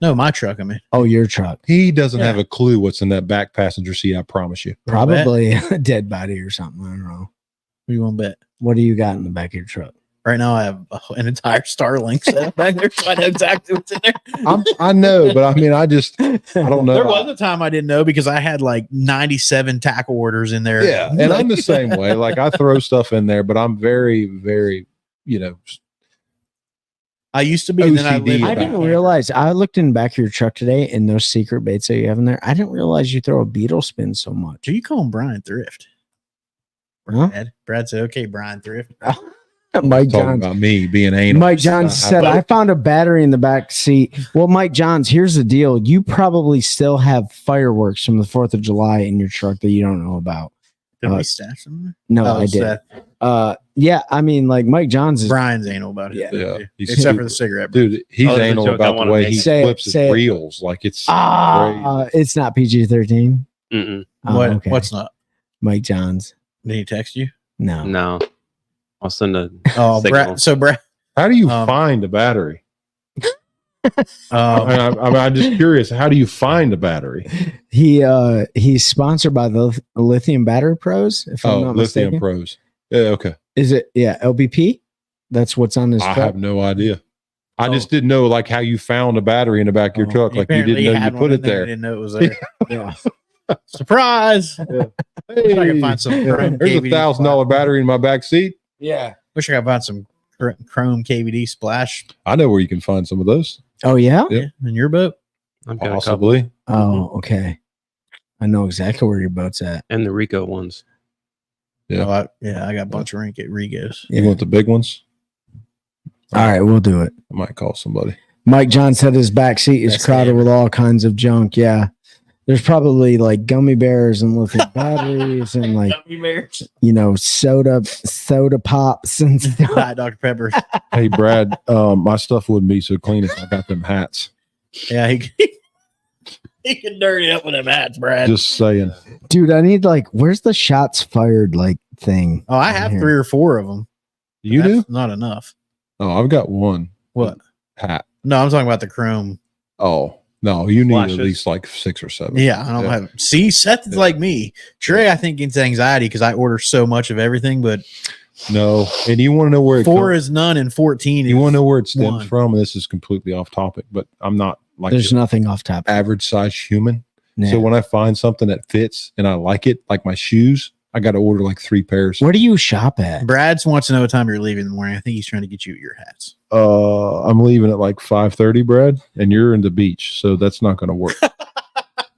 No, my truck. I mean, Oh, your truck. He doesn't Yeah. have a clue what's in that back passenger seat. I promise you. Probably a dead body or something. I don't know. we won't bet. What do you got in the back of your truck? Right now, I have an entire Starlink set up back there, so I know exactly what's in there. I know, but I mean, I don't know. There was a time I didn't know because I had like 97 tackle orders in there. Yeah, and I'm the same way. Like I throw stuff in there, but I'm very, very, I used to be. And then I OCD lived I about didn't it. realize. I looked in the back of your truck today and those secret baits that you have in there. I didn't realize you throw a beetle spin so much. Do you call him Brian Thrift? Huh? Brad said, "Okay, Brian Thrift." Mike talking Johns. about me being anal. Mike Johns said, I found a battery in the back seat. Well, Mike Johns, here's the deal. You probably still have fireworks from the 4th of July in your truck that you don't know about. Did Uh, we stash them? No, Oh, I did. Seth. Yeah, I mean, like Mike Johns is. Brian's anal about it. Yeah. Yeah, he's Except super- for the cigarette. dude. He's Oh, there's a anal joke I about the wanna way make. he Say it, flips his say it. reels. Like it's It's not PG-13. Mm-mm. Oh, What? okay. What's not? Mike Johns? Did he text you? No. No, I'll send a. Oh, Signal. Brad. So Brad. How do you Um, find a battery? I'm just curious. How do you find a battery? He's sponsored by the Lithium Battery Pros. If I'm not Lithium mistaken. Pros. Yeah, okay. Is it? Yeah, LBP. That's what's on his I truck. have no idea. I Oh. just didn't know like how you found a battery in the back of your truck. Like you Apparently didn't know you had put one it in there. there. I didn't know it was there. Yeah. Surprise! Wish I could find some. There's $1,000 battery in my back seat. Yeah. Wish I could find some Chrome KVD splash. I know where you can find some of those. Oh yeah. Yep. In your boat. I've got a couple. Possibly. Oh okay. I know exactly where your boat's at. And the Rico ones. Yeah. Oh, I got a bunch of rink at Regos. You want the big ones? All right, we'll do it. I might call somebody. Mike John said his back seat is That's crowded him. with all kinds of junk. Yeah. There's probably like gummy bears and lithium batteries and like, soda pops and stuff. Diet Dr. Pepper. Hey, Brad, my stuff wouldn't be so clean if I got them hats. Yeah, he can dirty up with them hats, Brad. Just saying. Dude, I need like, where's the shots fired like thing? Oh, I have Here. 3 or 4 of them. You do? Not enough. Oh, I've got one What? hat. No, I'm talking about the Chrome. Oh, no, you need Flashes. at least like 6 or 7. Yeah, I don't have. See, Seth is like me. Trey, I think gets anxiety because I order so much of everything, but No, and you want to know where it 4 comes- is none and 14 You is want to know where it stems one. from? And this is completely off topic, but I'm not like There's your nothing off top. average size human. Yeah. So when I find something that fits and I like it, like my shoes, I got to order like 3 pairs. Where do you shop at? Brad wants to know what time you're leaving in the morning. I think he's trying to get you your hats. I'm leaving at like 5:30, Brad, and you're in the beach, so that's not going to work.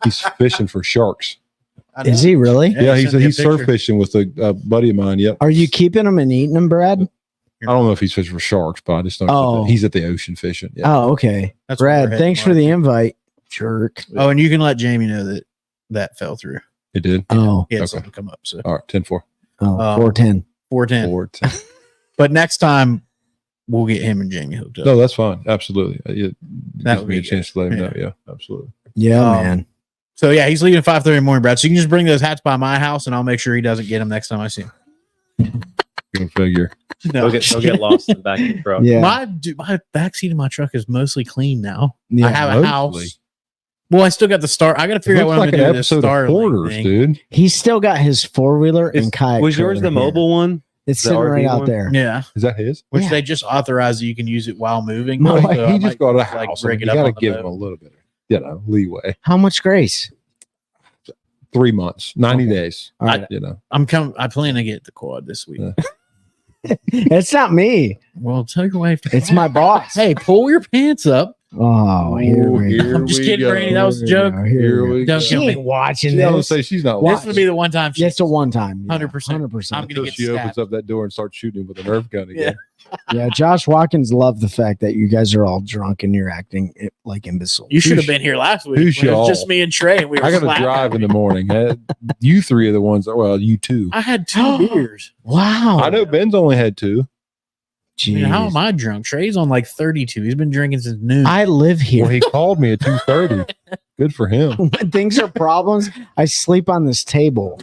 He's fishing for sharks. Is he really? Yeah, he's sent me a surf picture. fishing with a buddy of mine. Yep. Are you keeping them and eating them, Brad? I don't know if he's fishing for sharks, but I just know Oh. he's at the ocean fishing. Yeah. Oh, okay. That's where we're Brad, heading thanks for tomorrow. the invite. Jerk. Oh, and you can let Jamie know that fell through. It did. Oh, He had Okay. something come up. So All right, 10-4. 410. 410. 4-10. But next time we'll get him and Jamie hooked up. No, that's fine. Absolutely. It That gives would me a be chance to let him good. know. Yeah, absolutely. Yeah, Um, man. So yeah, he's leaving at 5:30 in the morning, Brad. So you can just bring those hats by my house, and I'll make sure he doesn't get them next time I see him. Go figure. No. They'll get lost in the back of the truck. Yeah. My backseat of my truck is mostly clean now. Yeah. I have a mostly. house. Well, I still got the star. I got to It figure out looks what I'm like going an to do with this episode of Starlink Hoarders, thing. dude. He's still got his 4-wheeler and kayak. Was yours trailer the here. mobile one? It's the sitting RV right out one? there. Yeah, Is that his? which Yeah. they just authorized that you can use it while moving. No, So I he just might, got a like, house. rig you it up got to on the give boat. him a little bit of, leeway. How much grace? 3 months, 90 Okay. days. All right. I plan to get the quad this week. Yeah. It's not me. Well, tell your wife. It's my boss. Hey, pull your pants up. Oh, here we go. I'm just kidding, Randy. That was a Here we joke. go. Here Here we we go. Don't go. She kill me. ain't watching I would this. say she's not This watching. would be the one time she. Just a one time. 100%. 100%. I'm gonna Until get she opens stabbed. up that door and starts shooting with a Nerf gun again. Yeah, Josh Watkins loved the fact that you guys are all drunk and you're acting like imbeciles. You should have Who's- been here last week. who's when it was y'all? just me and Trey. And we were I got to slap drive in happy. the morning. You 3 are the ones. Well, you 2. I had 2 beers. Wow. I know Ben's only had 2. I mean, how Jeez. am I drunk? Trey's on like 32. He's been drinking since noon. I live here. Well, he called me at 2:30. Good for him. When things are problems, I sleep on this table.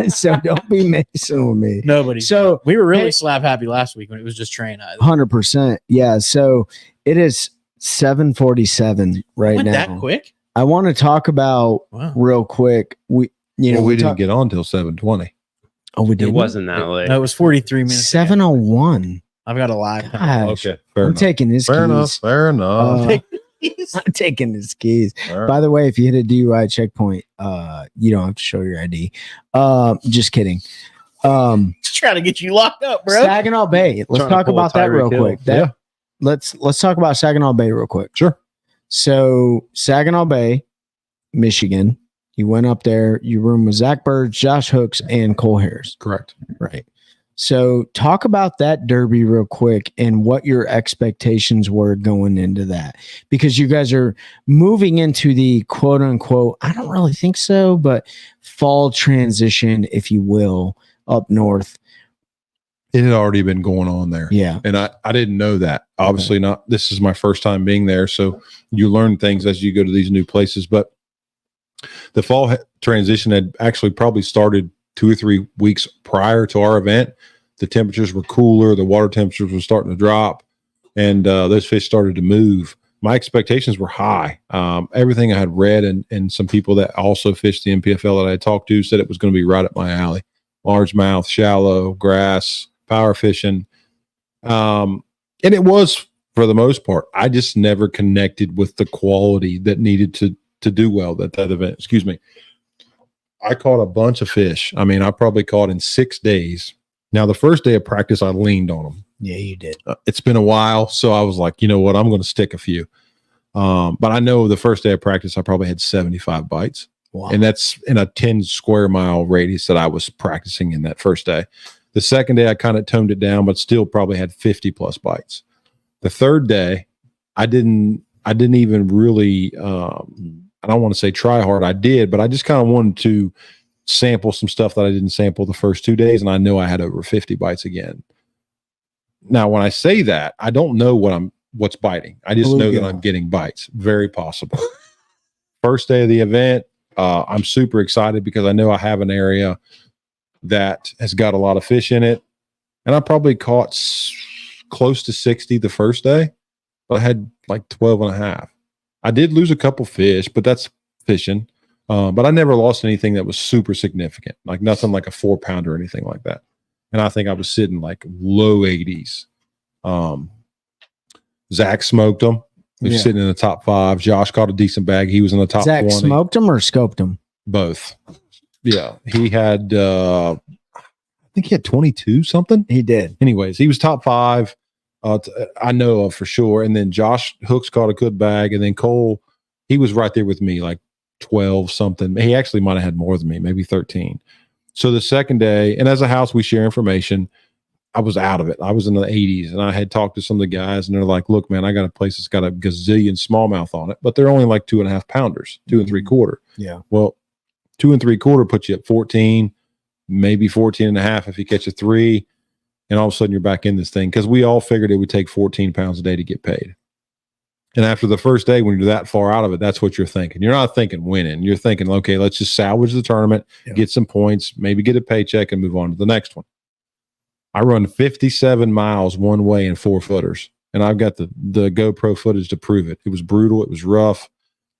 So don't be messing with me. Nobody. So we were really Hey- slap happy last week when it was just Trey and I. 100%. Yeah. So it is 7:47 right Went now. that quick? I want to talk about Wow. real quick. We We didn't talk- get on till 7:20. Oh, we It did. wasn't that late. No, it was 43 minutes. 7:01. I've got a live. Gosh, Fair I'm enough. taking his Fair keys. enough. Fair enough. I'm taking his keys. Fair By the way, if you hit a DUI checkpoint, you don't have to show your ID. Just kidding. Just trying to get you locked up, bro. Saginaw Bay. Let's Trying to talk pull a about that Tyreek real Hill. quick. Yeah. Let's talk about Saginaw Bay real quick. Sure. So Saginaw Bay, Michigan. You went up there. You roomed with Zach Bird, Josh Hooks, and Cole Harris. Correct. Right. So talk about that derby real quick and what your expectations were going into that, because you guys are moving into the quote unquote, I don't really think so, but fall transition, if you will, up north. It had already been going on there. Yeah. And I didn't know that. Obviously not. This is my first time being there. So you learn things as you go to these new places. But the fall transition had actually probably started 2 or 3 weeks prior to our event. The temperatures were cooler. The water temperatures were starting to drop. And those fish started to move. My expectations were high. Everything I had read and some people that also fished the MPFL that I had talked to said it was going to be right up my alley. Largemouth, shallow, grass, power fishing. And it was for the most part. I just never connected with the quality that needed to do well at that event. Excuse me. I caught a bunch of fish. I mean, I probably caught in 6 days. Now, the first day of practice, I leaned on them. Yeah, you did. It's been a while, so I was like, you know what, I'm going to stick a few. But I know the first day of practice, I probably had 75 bites. Wow. And that's in a 10 square mile radius that I was practicing in that first day. The second day, I kind of toned it down, but still probably had 50 plus bites. The third day, I didn't even really, I don't want to say try hard. I did, but I just kind of wanted to sample some stuff that I didn't sample the first 2 days. And I know I had over 50 bites again. Now, when I say that, I don't know what's biting. I just know that I'm getting bites. Very possible. First day of the event, I'm super excited because I know I have an area that has got a lot of fish in it. And I probably caught close to 60 the first day, but I had like 12 and a half. I did lose a couple fish, but that's fishing. But I never lost anything that was super significant, like nothing like a 4-pounder or anything like that. And I think I was sitting like low 80s. Zach smoked them. He was sitting in the top 5. Josh caught a decent bag. He was in the top 20. Zach smoked them or scoped them? Both. Yeah. He had, I think he had 22 something. He did. Anyways, he was top 5. I know of for sure. And then Josh Hooks caught a good bag. And then Cole, he was right there with me, like 12 something. He actually might have had more than me, maybe 13. So the second day, and as a house, we share information. I was out of it. I was in the 80s, and I had talked to some of the guys, and they're like, look, man, I got a place that's got a gazillion smallmouth on it, but they're only like 2.5 pounders, 2 3/4. Yeah. Well, 2 3/4 puts you at 14, maybe 14.5 if you catch a 3, and all of a sudden you're back in this thing, because we all figured it would take 14 pounds a day to get paid. And after the first day, when you're that far out of it, that's what you're thinking. You're not thinking winning. You're thinking, okay, let's just salvage the tournament, get some points, maybe get a paycheck, and move on to the next one. I run 57 miles one way in 4-footers, and I've got the GoPro footage to prove it. It was brutal. It was rough.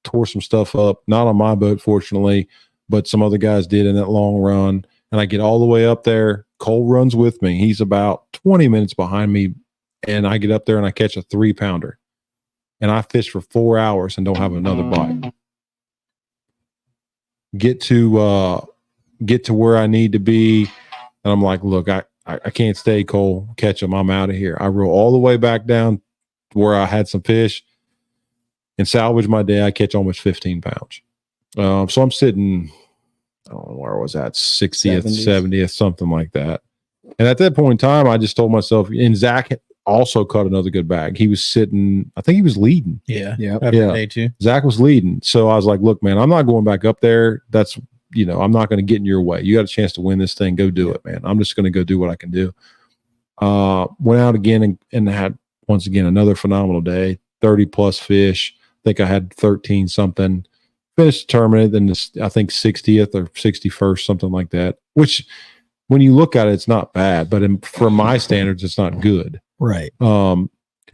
Tore some stuff up. Not on my boat, fortunately, but some other guys did in that long run. And I get all the way up there. Cole runs with me. He's about 20 minutes behind me, and I get up there and I catch a 3-pounder. And I fish for 4 hours and don't have another bite. Get to where I need to be, and I'm like, look, I can't stay, Cole. Catch them. I'm out of here. I roll all the way back down to where I had some fish and salvage my day. I catch almost 15 pounds. So I'm sitting, I don't know where I was at, 60th, 70th, something like that. And at that point in time, I just told myself, and Zach also caught another good bag. He was sitting, I think he was leading. Yeah. Yeah. Day 2. Zach was leading. So I was like, look, man, I'm not going back up there. That's, I'm not going to get in your way. You got a chance to win this thing. Go do it, man. I'm just going to go do what I can do. Went out again and had, once again, another phenomenal day, 30 plus fish. I think I had 13 something. Finished the tournament, then I think 60th or 61st, something like that, which when you look at it, it's not bad, but for my standards, it's not good. Right. And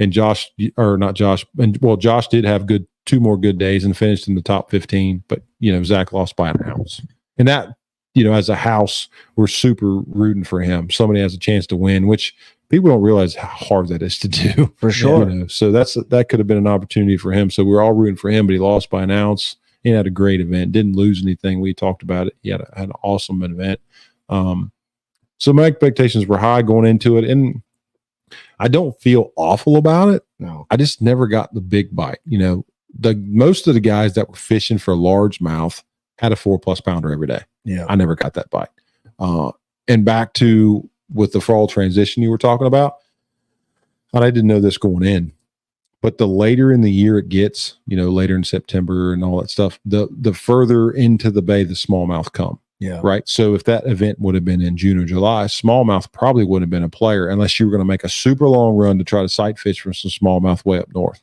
Josh did have 2 more good days and finished in the top 15, but Zach lost by an ounce. And that, as a house, we're super rooting for him. Somebody has a chance to win, which people don't realize how hard that is to do. For sure. So that could have been an opportunity for him. So we're all rooting for him, but he lost by an ounce. He had a great event, didn't lose anything. We talked about it. He had an awesome event. So my expectations were high going into it, and I don't feel awful about it. No, I just never got the big bite. Most of the guys that were fishing for largemouth had a 4+ pounder every day. Yeah, I never got that bite. And back to with the fall transition you were talking about, I didn't know this going in, but the later in the year it gets, later in September and all that stuff, the further into the bay the smallmouth come. Yeah. Right. So if that event would have been in June or July, smallmouth probably wouldn't have been a player unless you were going to make a super long run to try to sight fish from some smallmouth way up north.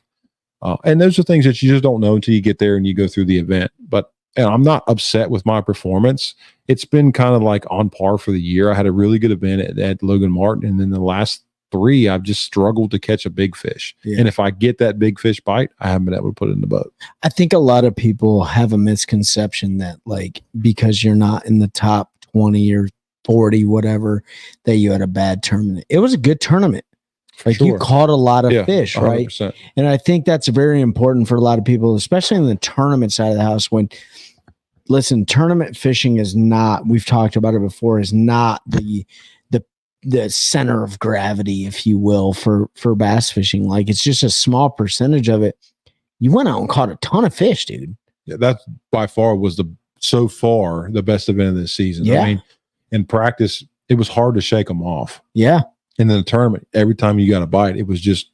And those are things that you just don't know until you get there and you go through the event. But I'm not upset with my performance. It's been kind of like on par for the year. I had a really good event at Logan Martin. And then the last 3, I've just struggled to catch a big fish. Yeah. And if I get that big fish bite, I haven't been able to put it in the boat. I think a lot of people have a misconception that because you're not in the top 20 or 40, whatever, that you had a bad tournament. It was a good tournament. You caught a lot of fish, 100%. Right? And I think that's very important for a lot of people, especially in the tournament side of the house. Tournament fishing is not, we've talked about it before, is not the the center of gravity, if you will, for bass fishing. Like it's just a small percentage of it. You went out and caught a ton of fish, dude. Yeah, that by far was so far the best event of this season. Yeah. I mean, in practice, it was hard to shake them off. Yeah. And then the tournament, every time you got a bite, it was just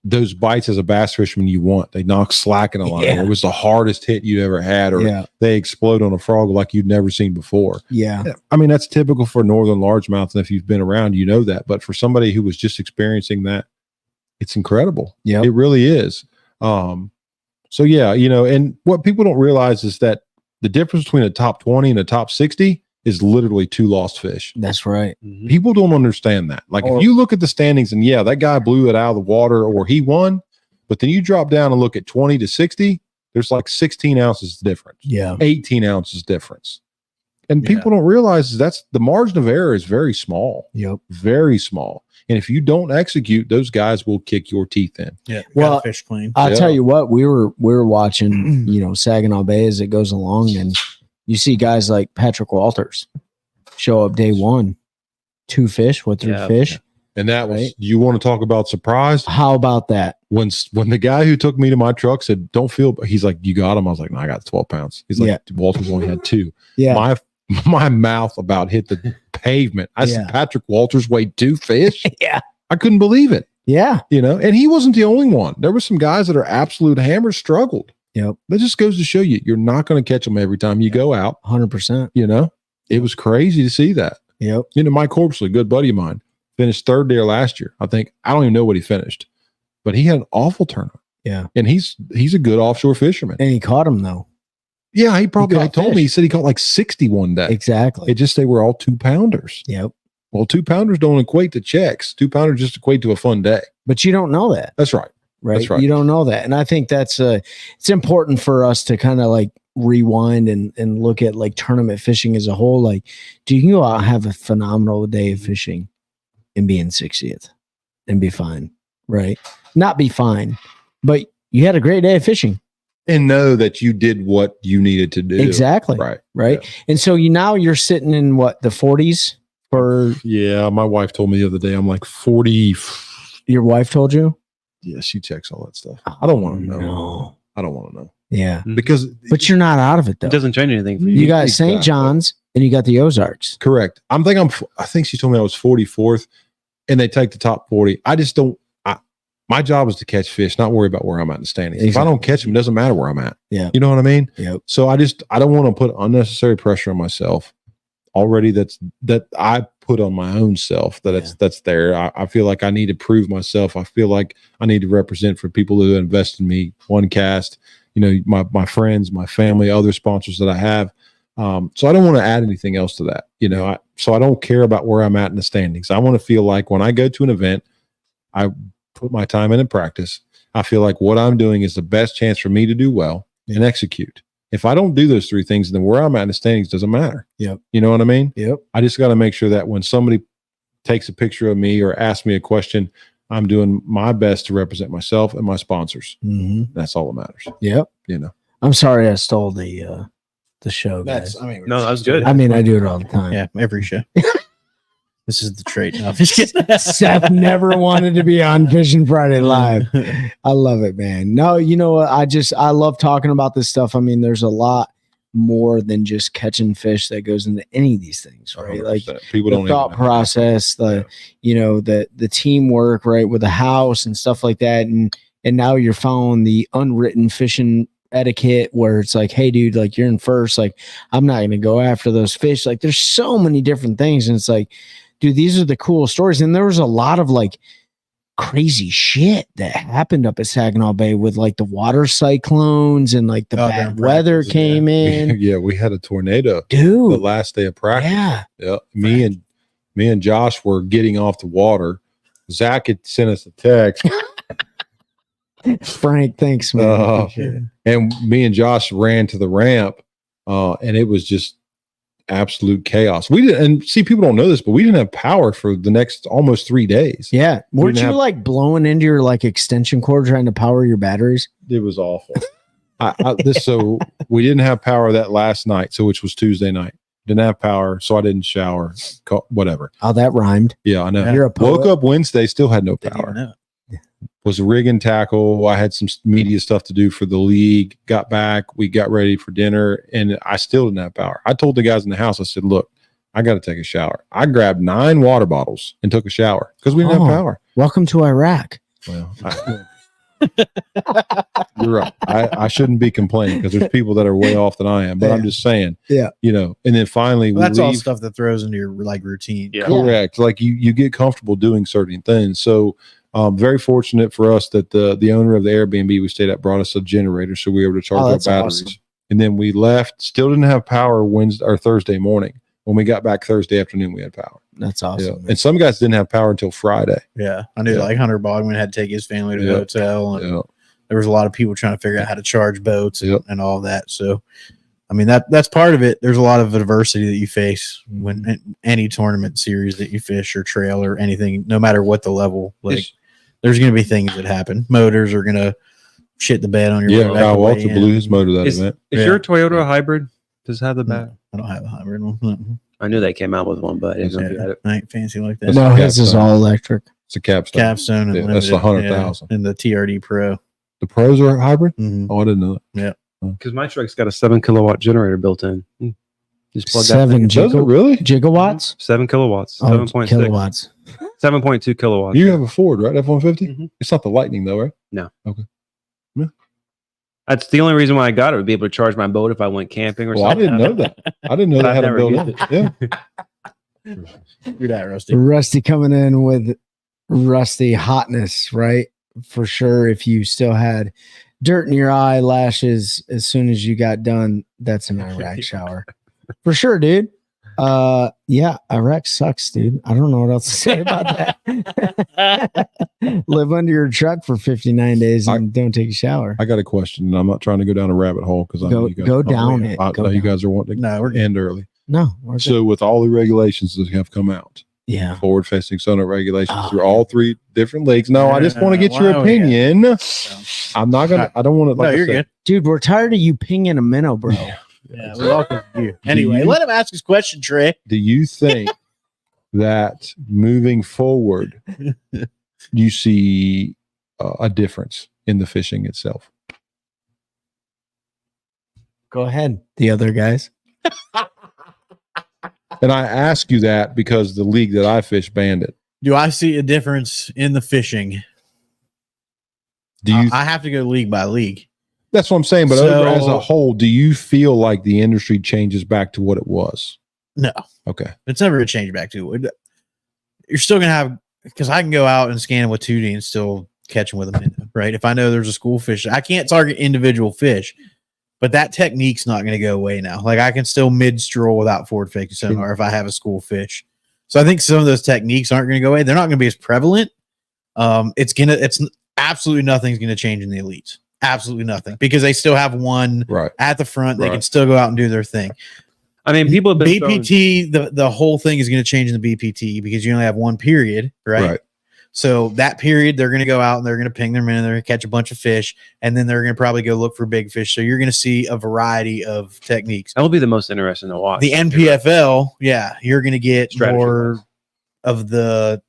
those bites as a bass fisherman you want. They knock slack in a line. Yeah. It was the hardest hit you'd ever had, or Yeah. they explode on a frog like you'd never seen before. Yeah. I mean, that's typical for northern largemouth. And if you've been around, you know that. But for somebody who was just experiencing that, it's incredible. Yeah. It really is. So yeah, and what people don't realize is that the difference between a top 20 and a top 60 is literally 2 lost fish. That's right. People don't understand that. Like Or- if you look at the standings and yeah, that guy blew it out of the water or he won, but then you drop down and look at 20 to 60, there's like 16 ounces difference, Yeah. 18 ounces difference. And people don't realize is that's the margin of error is very small, Yep. very small. And if you don't execute, those guys will kick your teeth in. Yeah. Well, Well, fish clean. I'll Yeah. tell you what, we were watching, Saginaw Bay as it goes along, and you see guys like Patrick Walters show up day one, 2 fish with 3 Yeah. fish. And that was, Right. you want to talk about surprised? How about that? When the guy who took me to my truck said, don't feel, he's like, you got him. I was like, no, I got 12 pounds. He's like, Yeah. Walters only had 2. Yeah. My mouth about hit the pavement. I said, Yeah. Patrick Walters weighed 2 fish. Yeah. I couldn't believe it, Yeah. and he wasn't the only one. There were some guys that are absolute hammers struggled. Yep. That just goes to show you're not going to catch them every time you go out. 100%. It was crazy to see that. Yep. Mike Corpsley, good buddy of mine, finished 3rd there last year. I don't even know what he finished, but he had an awful tournament. Yeah. And he's a good offshore fisherman. And he caught him though. Yeah, he probably, caught I told fish. me, he said he caught like 60 one day. Exactly. It just, they were all 2-pounders. Yep. Well, 2-pounders don't equate to checks. 2-pounders just equate to a fun day. But you don't know that, That's right. right? That's right. You don't know that. And I think that's it's important for us to kind of like rewind and look at like tournament fishing as a whole. Like, do you can go out and have a phenomenal day of fishing and be in 60th and be fine, right? Not be fine, but you had a great day of fishing. And know that you did what you needed to do. Exactly. Right. Right. And so now you're sitting in what, the 40s for Yeah. My wife told me the other day, I'm like 40. your wife told you? Yeah, she checks all that stuff. I don't want to know. No. I don't want to know. Yeah. Because But you're not out of it though. It doesn't change anything for you. You got St. Exactly. John's and you got the Ozarks. correct. I think she told me I was 44th and they take the top 40. I just don't, my job is to catch fish, not worry about where I'm at in the standings. If I Exactly. don't catch them, it doesn't matter where I'm at. Yeah. You know what I mean? Yep. So I don't want to put unnecessary pressure on myself already. That I put on my own self that's there. I feel like I need to prove myself. I feel like I need to represent for people who invest in me, One Cast, my friends, my family, other sponsors that I have. So I don't want to add anything else to that, so I don't care about where I'm at in the standings. I want to feel like when I go to an event, I put my time in and practice. I feel like what I'm doing is the best chance for me to do well and execute. If I don't do those 3 things, then where I'm at in the standings doesn't matter. Yep. You know what I mean? Yep. I just got to make sure that when somebody takes a picture of me or asks me a question, I'm doing my best to represent myself and my sponsors. Mm-hmm. That's all that matters. Yep. I'm sorry I stole the show, guys. No, that was good. I mean, I do it all the time. Yeah, every show. This is the trait. No, I'm just kidding. Seth never wanted to be on Fishing Friday Live. I love it, man. No, you know what? I love talking about this stuff. I mean, there's a lot more than just catching fish that goes into any of these things, right? Like people the don't thought even know. process, the teamwork, right, with the house and stuff like that. And now you're following the unwritten fishing etiquette where it's like, hey, dude, like you're in first. Like, I'm not going to go after those fish. Like, there's so many different things. And it's like, dude, these are the cool stories. And there was a lot of like crazy shit that happened up at Saginaw Bay with like the water cyclones and like the Oh, bad during weather practice, came in. Yeah, we had a tornado the Dude. last day of practice. Yeah. Yeah, me and Josh were getting off the water. Zach had sent us a text, Frank, thanks, man. Appreciate it. and me and Josh ran to the ramp, and it was just absolute chaos. We didn't, and see, people don't know this, but we didn't have power for the next almost 3 days. Yeah. Weren't didn't you have- like blowing into your like extension cord trying to power your batteries? It was awful. So we didn't have power that last night, which was Tuesday night. Didn't have power, so I didn't shower. Whatever. Oh, that rhymed. Yeah, I know. You're a poet. Woke up Wednesday, still had no Didn't even power. know. Was rigging tackle. I had some media stuff to do for the league. Got back. We got ready for dinner, and I still didn't have power. I told the guys in the house, I said, look, I got to take a shower. I grabbed 9 water bottles and took a shower because we didn't have power. Welcome to Iraq. Well, you're right. I shouldn't be complaining because there's people that are way off than I am, but I'm just saying, Yeah. and then finally Well, that's we all leave. stuff that throws into your like routine. Yeah. Correct. Like you get comfortable doing certain things. So very fortunate for us that the owner of the Airbnb we stayed at brought us a generator, so we were able to charge our that's batteries. awesome. And then we left, still didn't have power Wednesday or Thursday morning. When we got back Thursday afternoon, we had power. That's Yeah. awesome. And some guys didn't have power until Friday. Yeah. I knew Yeah. like Hunter Bogman had to take his family to the Yeah. hotel, and Yeah. there was a lot of people trying to figure out how to charge boats and, Yep. and all that. So, I mean, that's part of it. There's a lot of adversity that you face when in any tournament series that you fish or trail or anything, no matter what the level. Like, It's- there's going to be things that happen. Motors are going to shit the bed on your Yeah. boat Kyle after Walter weigh blew in. his motor that Is, event. is Yeah. your Toyota a hybrid? Does it have the back? I don't have a hybrid one. Mm-mm. I knew they came out with one, but I didn't know if you had it. I ain't fancy like that. That's No, a his is Capstone. all electric. It's a capstone. Capstone and Yeah, that's limited, 100,000. and the TRD Pro. The pros are hybrid? Mhm. Oh, I didn't know that. Because my truck's got a 7 kilowatt generator built in. Just plug that 7 thing. Does it really? gigawatts. 7 kilowatts. Oh, 7.6. kilowatts. 7.2 kilowatts. You have a Ford, right? F-150? Mhm. It's not the Lightning, though, right? That's the only reason why I got it, would be able to charge my boat if I went camping or Well, I something. didn't know that. I didn't know But they I've had a never built used in. it. Yeah. Do that, Rusty. Rusty coming in with rusty hotness, right? For sure. If you still had dirt in your eyelashes as soon as you got done, that's an Iraq shower. For sure, dude. Yeah, Iraq sucks, dude. I don't know what else to say about that. Live under your truck for 59 days and don't take a shower. I got a question, and I'm not trying to go down a rabbit hole because I know Go you guys, go down it. I Go know you down. guys are wanting to No, we're good. end early. No, we're good. So, with all the regulations that have come out, Yeah. forward facing sonar regulations Oh. through all 3 different leagues. No, I just want to get your Wow, yeah. opinion. I'm not gonna. I don't want to. No, Like I you're said, good. Dude, we're tired of you pinging a minnow, bro. Yeah, we all you. Anyway, you- let him ask his question, Trey. Do you think that moving forward, you see a difference in the fishing itself? Go ahead. The other guys. And I ask you that because the league that I fish banned it. Do I see a difference in the fishing? Do you? I have to go league by league. That's what I'm saying. But So- as a whole, do you feel like the industry changes back to what it was? No, Okay. it's never going to change back to it. You're still going to have, because I can go out and scan with 2D and still catch them with a minnow, right? If I know there's a school fish, I can't target individual fish, but that technique's not going to go away now. Like I can still mid stroll without forward facing sonar if I have a school fish. So I think some of those techniques aren't going to go away. They're not going to be as prevalent. It's absolutely nothing's going to change in the elites. Absolutely nothing, because they still have one Right. at the front. They Right. can still go out and do their thing. I mean, people have been throwing- BPT, the whole thing is going to change in the BPT because you only have one period, right? Right. So that period, they're going to go out and they're going to ping their minnow, they're going to catch a bunch of fish, and then they're going to probably go look for big fish. So you're going to see a variety of techniques. that will be the most interesting to watch. The NPFL, yeah, you're going to get Strategy more wise. of the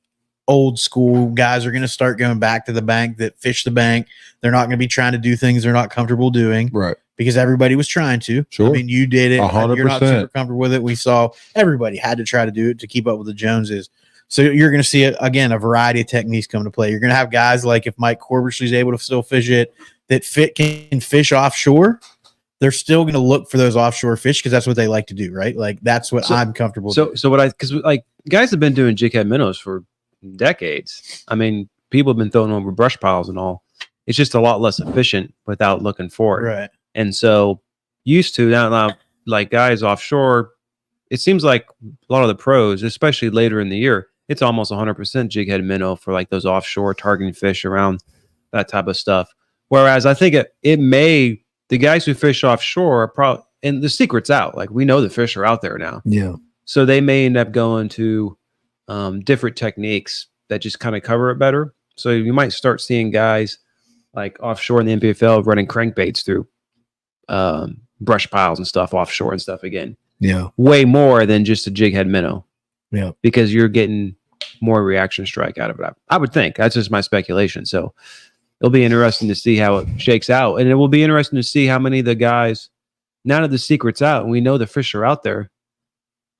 old school guys are going to start going back to the bank that fish the bank. They're not going to be trying to do things they're not comfortable doing Right. because everybody was trying to. Sure. I mean, you did it. 100%. You're not super comfortable with it. We saw everybody had to try to do it to keep up with the Joneses. So you're going to see again a variety of techniques come to play. You're going to have guys like if Mike Corbishley's able to still fish it, that can fish offshore. They're still going to look for those offshore fish because that's what they like to do, right? Like that's what So- I'm comfortable. So, doing. so what because like guys have been doing jig head minnows for decades. I mean, people have been throwing over brush piles and all. It's just a lot less efficient without looking for it. right. And so, used to now, like guys offshore, it seems like a lot of the pros, especially later in the year, it's almost 100% jig head minnow for like those offshore targeting fish around that type of stuff. Whereas I think it may, the guys who fish offshore are probably, and the secret's out. Like we know the fish are out there now. Yeah. So they may end up going to different techniques that just kind of cover it better. So you might start seeing guys like offshore in the NPFL running crankbaits through brush piles and stuff offshore and stuff again. Yeah. way more than just a jig head minnow. Yeah. Because you're getting more reaction strike out of it. I would think that's just my speculation. So it'll be interesting to see how it shakes out. And it will be interesting to see how many of the guys, now that the secret's out and we know the fish are out there,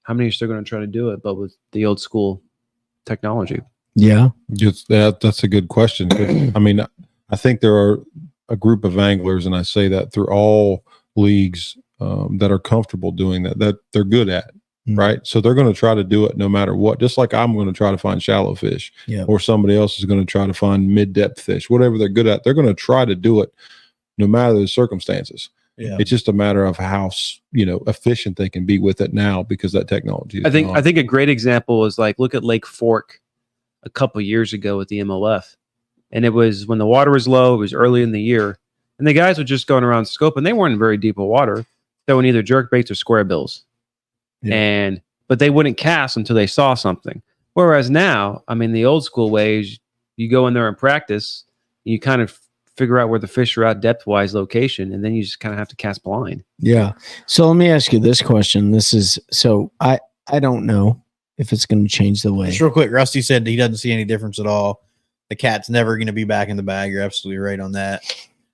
how many are still going to try to do it, but with the old school technology? Yeah. That's a good question. I mean, I think there are a group of anglers, and I say that through all leagues, that are comfortable doing that they're good at. Mm. Right. So they're going to try to do it no matter what, just like I'm going to try to find shallow fish, or somebody else is going to try to find mid-depth fish, whatever they're good at. They're going to try to do it no matter the circumstances. Yeah. It's just a matter of how, efficient they can be with it now, because that technology is I think a great example is like, look at Lake Fork a couple years ago with the MLF. And it was when the water was low, it was early in the year, and the guys were just going around scoping. They weren't in very deep of water. They were either jerk baits or square bills. Yeah. But they wouldn't cast until they saw something. Whereas now, I mean, the old school ways, you go in there and practice, you kind of figure out where the fish are at depth-wise location, and then you just kind of have to cast blind. Yeah. So let me ask you this question. I don't know if it's going to change the way. Just real quick, Rusty said he doesn't see any difference at all. The cat's never going to be back in the bag. You're absolutely right on that.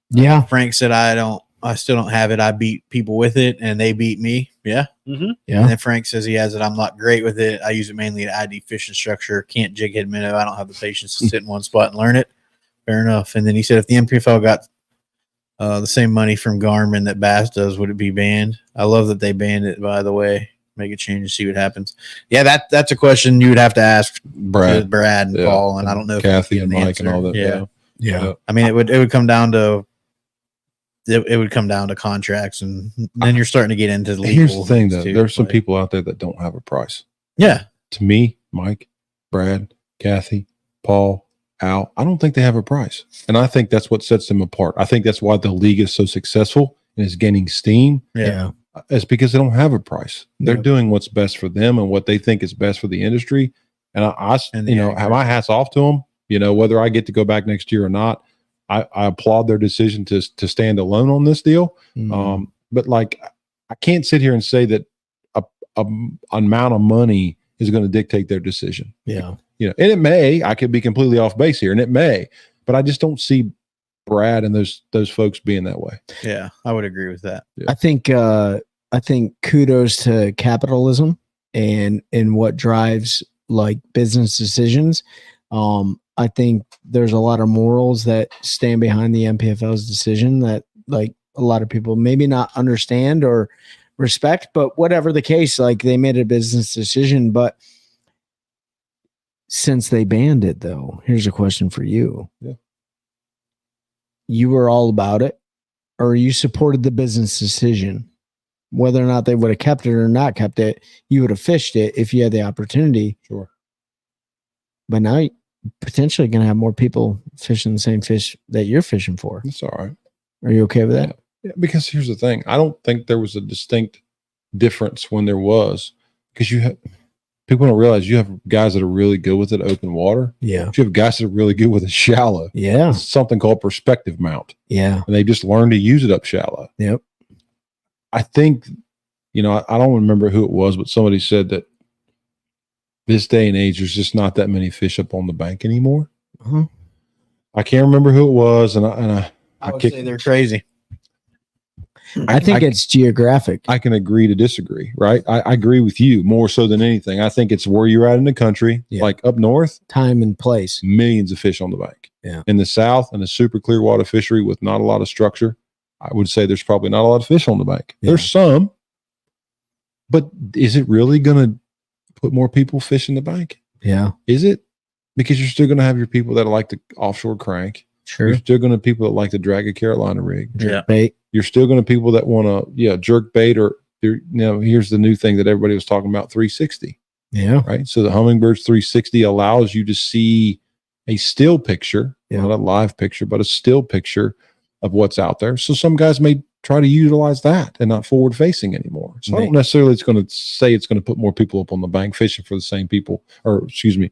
Yeah. Frank said, I still don't have it. I beat people with it and they beat me. Yeah. Mm-hmm. Yeah. And then Frank says he has it. I'm not great with it. I use it mainly to ID fishing structure. Can't jig head minnow. I don't have the patience to sit in one spot and learn it. Fair enough. And then he said, if the MPFL got the same money from Garmin that Bass does, would it be banned? I love that they banned it, by the way. Make a change and see what happens. Yeah, that's a question you would have to ask Brad and Paul, and I don't know if Kathy you and can Mike answer. and all that. Yeah. I mean, it would come down to contracts, and then you're starting to get into the legal. Here's the thing, though. too, There's some but- people out there that don't have a price. Yeah, To me, Mike, Brad, Kathy, Paul, Al, I don't think they have a price. And I think that's what sets them apart. I think that's why the league is so successful and is gaining steam. yeah. It's because they don't have a price. They're Yeah. doing what's best for them and what they think is best for the industry. And And the have my hats off to them. Whether I get to go back next year or not, I applaud their decision to stand alone on this deal. Mm. But like, I can't sit here and say that a amount of money is going to dictate their decision. Yeah. And it may. I could be completely off base here, and it may. But I just don't see Brad and those folks being that way. Yeah, I would agree with that. I think kudos to capitalism and what drives like business decisions. I think there's a lot of morals that stand behind the MPFL's decision that like a lot of people maybe not understand or respect, but whatever the case, like they made a business decision. But since they banned it, though, here's a question for you. Yeah. You were all about it, or you supported the business decision? Whether or not they would have kept it or not kept it, you would have fished it if you had the opportunity. Sure. But now you're potentially going to have more people fishing the same fish that you're fishing for. It's all right. Are you okay with that? Yeah, because here's the thing. I don't think there was a distinct difference when there was, because people don't realize you have guys that are really good with it open water. Yeah. But you have guys that are really good with it shallow. Yeah. It's something called perspective mount, Yeah. and they just learn to use it up shallow. Yep. I think, I don't remember who it was, but somebody said that this day and age, there's just not that many fish up on the bank anymore. Uh-huh. I can't remember who it was, and I would say they're crazy. I think it's geographic. I can agree to disagree, right? I agree with you more so than anything. I think it's where you're at in the country, Yeah. like up north, Time and place. millions of fish on the bank. Yeah. In the south, and a super clear water fishery with not a lot of structure, I would say there's probably not a lot of fish on the bank. Yeah. There's some, but is it really going to put more people fishing the bank? Yeah. Is it? Because you're still going to have your people that like to offshore crank. Sure. You're still going to have people that like to drag a Carolina rig. Yeah. Bait. You're still going to people that want to, jerk bait, or here's the new thing that everybody was talking about, 360, Yeah. right? So the Hummingbird's 360 allows you to see a still picture, Yeah. not a live picture, but a still picture of what's out there. So some guys may try to utilize that and not forward facing anymore. So I don't necessarily it's going to put more people up on the bank fishing for the same people, or fishing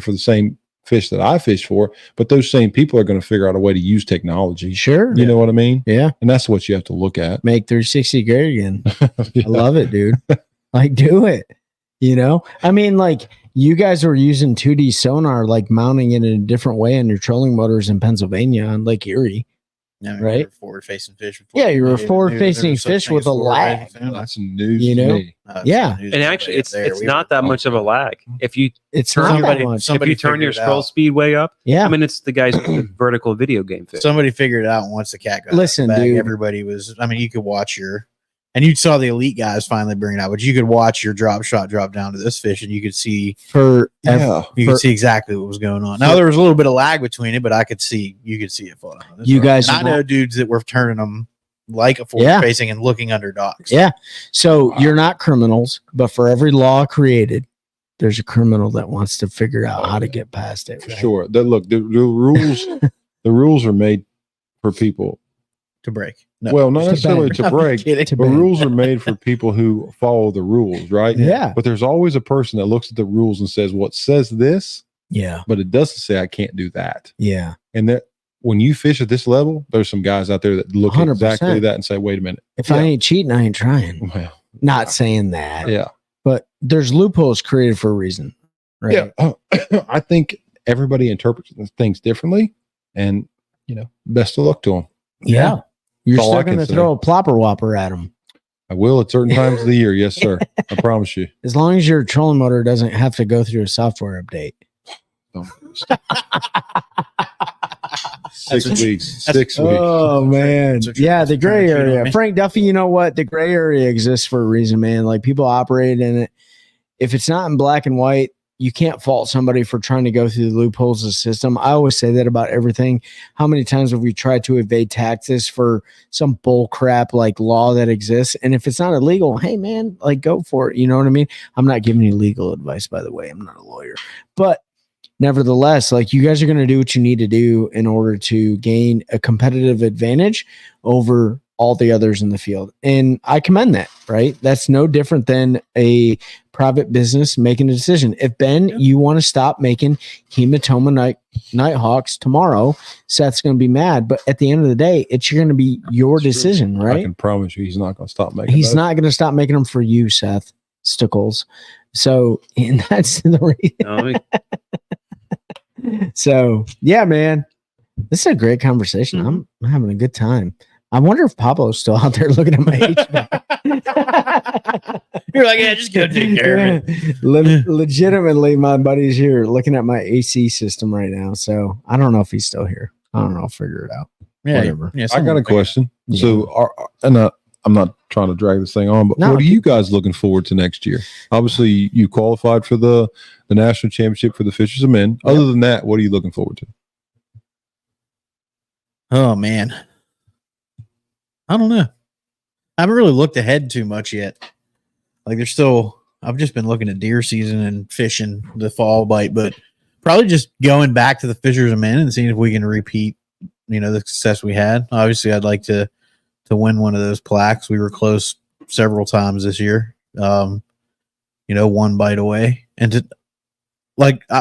for the same fish that I fish for, but those same people are going to figure out a way to use technology. Sure. You know what I mean? Yeah. And that's what you have to look at. Make 360 great again. Yeah. I love it, dude. Like, do it. You know, I mean, like, you guys were using 2D sonar, like mounting it in a different way on your trolling motors in Pennsylvania on Lake Erie. Yeah, Right. Forward facing fish. Yeah, you were forward-facing fish with a lag. That's news You to know? me. Yeah. And actually, it's not that much of a lag. If you It's turn not that your, much. if you turn your figured it scroll out. speed way up, Yeah. I mean, it's the guys with the vertical video game fish. Somebody figured it out once the cat got out of Listen, the bag, dude. everybody was. I mean, you could watch and you saw the elite guys finally bring it out, but you could watch your drop shot drop down to this fish, and you could see Yeah. you could see exactly what was going on. Now there was a little bit of lag between it, but you could see it fall down. You guys And I are know dudes that were turning them like a forward facing and looking under docks. Yeah. So you're not criminals, but for every law created, there's a criminal that wants to figure out how to get past it. For right? sure. The rules the rules are made for people. To break. No. Well, not just to necessarily bang. to I'm break. kidding. To The bang. rules are made for people who follow the rules, right? Yeah. But there's always a person that looks at the rules and says, "What says this?" Yeah. But it doesn't say I can't do that. Yeah. And that when you fish at this level, there's some guys out there that look at 100%. exactly that and say, "Wait a minute." If I Yeah. ain't cheating, I ain't trying. Well, Not saying that, yeah, but there's loopholes created for a reason. Right. yeah. I think everybody interprets things differently, and best of luck to them. Yeah. You're That's all still I can going to say. throw a plopper whopper at them. I will at certain times of the year, yes, sir. I promise you. As long as your trolling motor doesn't have to go through a software update. Don't- 6 weeks. 6 weeks. Oh man, That's what you're yeah, the trying gray to cheat on area. me. Frank Duffy, you know what? The gray area exists for a reason, man. Like people operate in it. If it's not in black and white, you can't fault somebody for trying to go through the loopholes of the system. I always say that about everything. How many times have we tried to evade taxes for some bull crap like law that exists? And if it's not illegal, hey man, like go for it. You know what I mean? I'm not giving you legal advice, by the way. I'm not a lawyer, but nevertheless, like you guys are going to do what you need to do in order to gain a competitive advantage over all the others in the field. And I commend that, right? That's no different than a private business making a decision. If Ben, you want to stop making hematoma Nighthawks tomorrow, Seth's going to be mad. But at the end of the day, it's going to be your decision, I right? can promise you he's not going to stop making He's those. not going to stop making them for you, Seth Stickles. So, and that's the reason. No, I mean, So yeah, man, this is a great conversation. Mm-hmm. I'm having a good time. I wonder if Pablo's still out there looking at my HVAC. You're like, yeah, just go take care of it. Legitimately, my buddy's here looking at my AC system right now. So I don't know if he's still here. I don't know. I'll figure it out. Yeah, Whatever. yeah, I got a question. Yeah. So, I'm not trying to drag this thing on, but No, what are you guys looking forward to next year? Obviously, you qualified for the national championship for the Fishers of Men. Other than that, what are you looking forward to? Oh man, I don't know. I haven't really looked ahead too much yet. Like there's still, I've just been looking at deer season and fishing the fall bite, but probably just going back to the Fishers of Men and seeing if we can repeat, the success we had. Obviously, I'd like to win one of those plaques. We were close several times this year. One bite away, and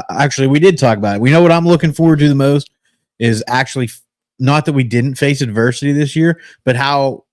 actually, we did talk about it. We know what I'm looking forward to the most is actually not that we didn't face adversity this year, but how,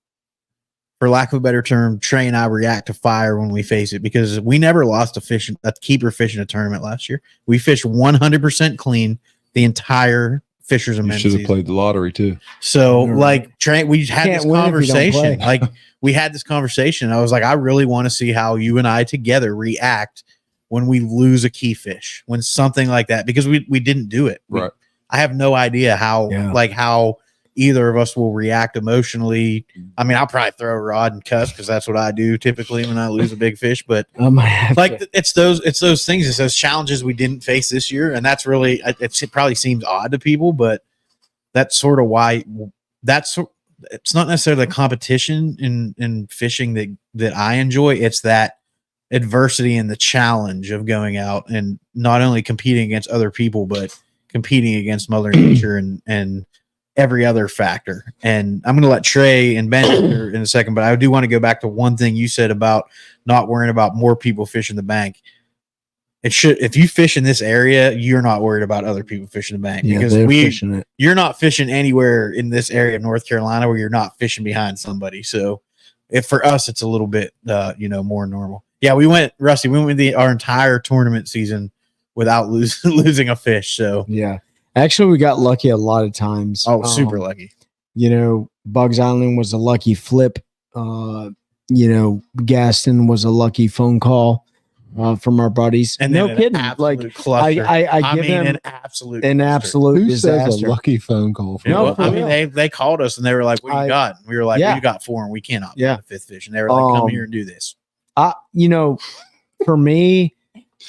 for lack of a better term, Trey and I react to fire when we face it, because we never lost a keeper fish in a tournament last year. We fished 100% clean the entire Fishers of You Men should have season. played the lottery too. So, You're like, Trey, we had Can't this win if you don't conversation. play. Like, we had this conversation. I was like, I really want to see how you and I together react when we lose a key fish, when something like that, because we didn't do it. Right. I have no idea how either of us will react emotionally. I mean, I'll probably throw a rod and cuss because that's what I do typically when I lose a big fish. But I might have like to- it's those things, it's those challenges we didn't face this year, and that's really it probably seems odd to people, but that's sort of why it's not necessarily the competition in fishing that I enjoy. It's that adversity and the challenge of going out and not only competing against other people, but competing against Mother Nature and every other factor. And I'm going to let Trey and Ben answer in a second, but I do want to go back to one thing you said about not worrying about more people fishing the bank. if you fish in this area, you're not worried about other people fishing the bank Yeah, because they're fishing it. you're not fishing anywhere in this area of North Carolina where you're not fishing behind somebody. So if for us, it's a little bit, more normal. Yeah, we went with our entire tournament season without losing a fish. So Yeah. Actually, we got lucky a lot of times. super lucky. Bugs Island was a lucky flip. Gaston was a lucky phone call from our buddies. And no then kidding. Like cluster. I give them an absolute an cluster. absolute Who says disaster. a lucky phone call? For No, that? for I real. mean, they called us and they were like, "What you got?" And we were like, Yeah. "We got 4 and we cannot Yeah. find the 5th fish." And they were like, "Come Um, here and do this." For me,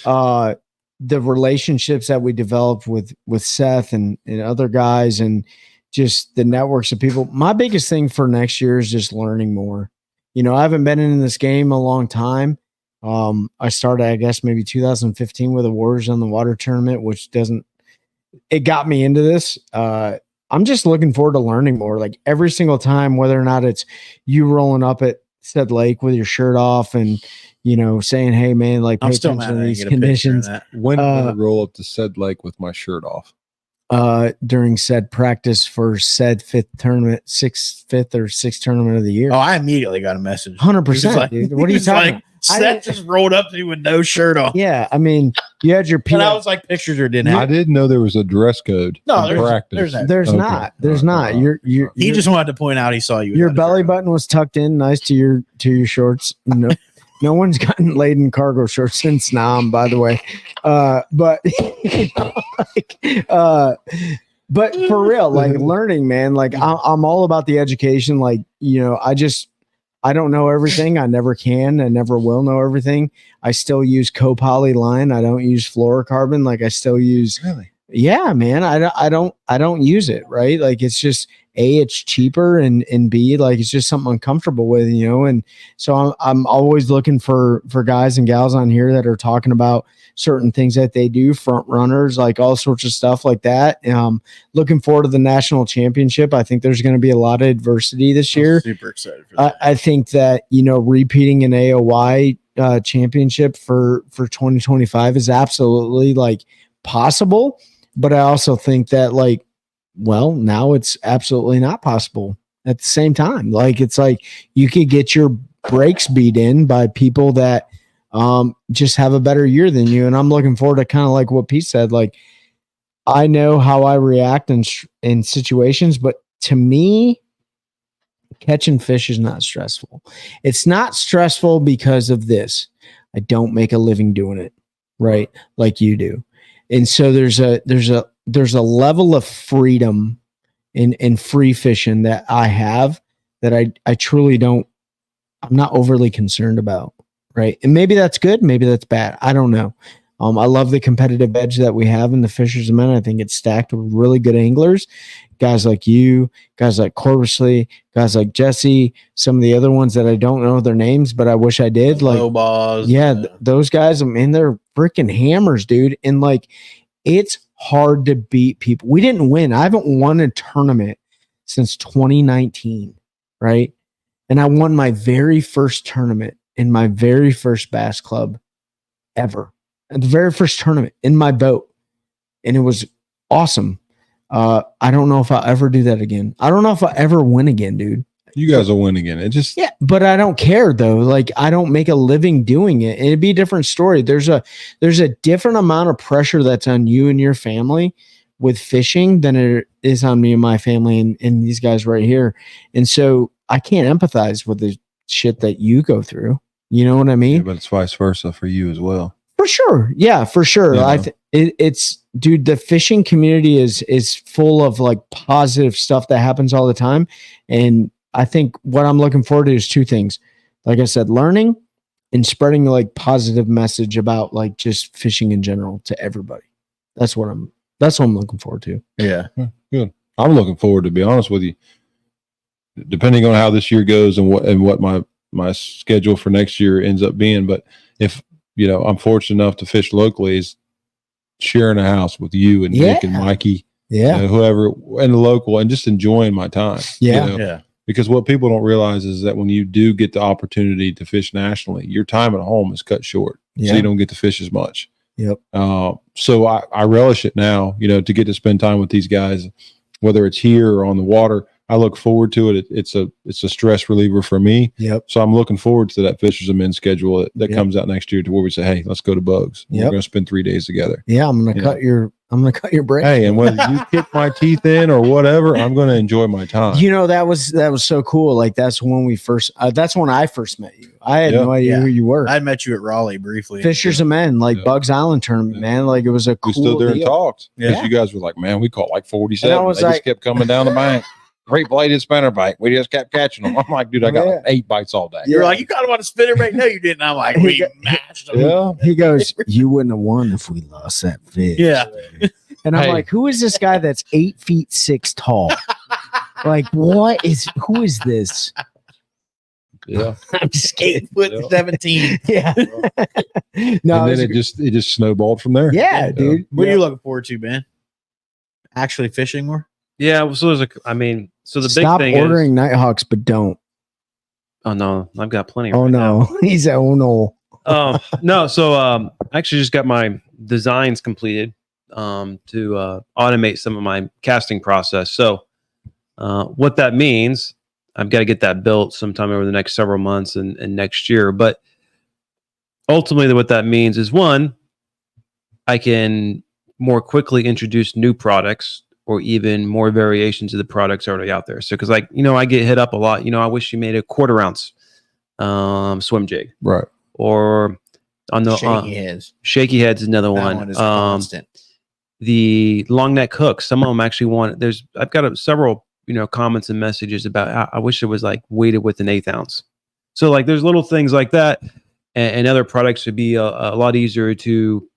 the relationships that we developed with Seth and other guys and just the networks of people. My biggest thing for next year is just learning more. I haven't been in this game a long time. I started, I guess, maybe 2015 with a Warriors on the Water tournament, which it got me into this. I'm just looking forward to learning more. Like every single time, whether or not it's you rolling up at said lake with your shirt off and, saying, "Hey man, like pay I'm still mad attention I to didn't these get a picture of conditions." that. When did I roll up to said lake with my shirt off? During said practice for said fifth or sixth tournament of the year. Oh, I immediately got a message. 100%, Like- dude. What are he you was talking like, Seth just rolled up to you with no shirt on. Yeah, I mean, you had your And I PF. was like, pictures or didn't I have. didn't know there was a dress code. No, in practice. there's that. There's Okay. not. There's All not. right. You're He just wanted to point out he saw you. your without a belly shirt on. button was tucked in nice to your shorts. No one's gotten laid in cargo shorts since Nam, by the way. But for real, like learning, man, like I'm all about the education. Like, I don't know everything. I never can. I never will know everything. I still use copoly line. I don't use fluorocarbon. Like I still use, Really? yeah, man. I don't use it. Right. Like it's just it's cheaper and B, like it's just something I'm comfortable with, and so I'm always looking for guys and gals on here that are talking about certain things that they do, front runners, like all sorts of stuff like that. Looking forward to the national championship. I think there's going to be a lot of adversity this year. I'm super excited for that. I think that, repeating an AOY championship for 2025 is absolutely like possible. But I also think that now it's absolutely not possible at the same time. Like, it's like you could get your brakes beat in by people that just have a better year than you. And I'm looking forward to kind of like what Pete said. Like, I know how I react in situations, but to me, catching fish is not stressful. It's not stressful because of this. I don't make a living doing it, right? Like you do. And so there's a level of freedom in free fishing that I have that I truly I'm not overly concerned about. Right. And maybe that's good. Maybe that's bad. I don't know. I love the competitive edge that we have in the Fishers of Men. I think it's stacked with really good anglers, guys like you, guys like Corbusley, guys like Jesse, some of the other ones that I don't know their names, but I wish I did. Like, Lobos, those guys, I mean, they're freaking hammers, dude. And like, it's hard to beat people. We didn't win. I haven't won a tournament since 2019. Right. And I won my very first tournament in my very first bass club ever. At the very first tournament in my boat. And it was awesome. I don't know if I'll ever do that again. I don't know if I'll ever win again, dude. You guys will win again. It just Yeah, but I don't care though. Like, I don't make a living doing it. And it'd be a different story. There's a different amount of pressure that's on you and your family with fishing than it is on me and my family and these guys right here. And so I can't empathize with the shit that you go through. You know what I mean? yeah, but it's vice versa for you as well. For sure. Yeah, for sure. Yeah. It's dude, the fishing community is full of like positive stuff that happens all the time. And I think what I'm looking forward to is two things. Like I said, learning and spreading like positive message about like just fishing in general to everybody. That's what I'm looking forward to. Yeah. Good. I'm looking forward, to be honest with you. Depending on how this year goes and what my schedule for next year ends up being. But if I'm fortunate enough to fish locally, is sharing a house with you and Nick and Mikey, Yeah. whoever in the local, and just enjoying my time. Yeah. Yeah. Because what people don't realize is that when you do get the opportunity to fish nationally, your time at home is cut short. Yeah. So you don't get to fish as much. Yep. So I relish it now, you know, to get to spend time with these guys, whether it's here or on the water. I look forward to it. It's a stress reliever for me. Yep. So I'm looking forward to that Fishers of Men schedule that Yep. comes out next year, to where we say, hey, let's go to Bugs. Yep. We're going to spend 3 days together. Yeah, I'm gonna Yeah. cut your break. Hey, and whether you kick my teeth in or whatever, I'm going to enjoy my time. You know, that was so cool. Like that's when that's when I first met you. I had no idea Yeah. who you were. I met you at Raleigh briefly. Fishers of Men, like Yeah. Bugs Island tournament, Yeah. man. Like it was a cool We stood there and deal. talked because Yeah. you guys were like, man, we caught like 47. And I was They like- just kept coming down the bank. Great bladed spinnerbait. We just kept catching them. I'm like, dude, I got like 8 bites all day. You were like, you caught him on a spinnerbait. No, you didn't. I'm like, we mashed him. Yeah. He goes, "You wouldn't have won if we lost that fish." Yeah. And I'm Hey. like, "Who is this guy that's 8'6" tall? Like, who is this?" Yeah. I'm just kidding. 8'17". Yeah. No, And then it's it just snowballed from there. yeah, dude. What are you looking forward to, Ben? Actually fishing more? Yeah. Well, so so the Stop big thing ordering Nighthawks, but don't. oh no, I've got plenty. Oh right now. no, he's a oh no. No. So I actually just got my designs completed to automate some of my casting process. So what that means, I've got to get that built sometime over the next several months and next year. But ultimately, what that means is, one, I can more quickly introduce new products or even more variations of the products already out there. So, because I get hit up a lot. I wish you made a 1/4 ounce swim jig, Right. or on the Shaky heads. shaky heads is another That one. one is constant. The long neck hooks. Some of them actually want. I've got several comments and messages about. I wish it was like weighted with an 1/8 ounce. So like there's little things like that, and other products would be a lot easier to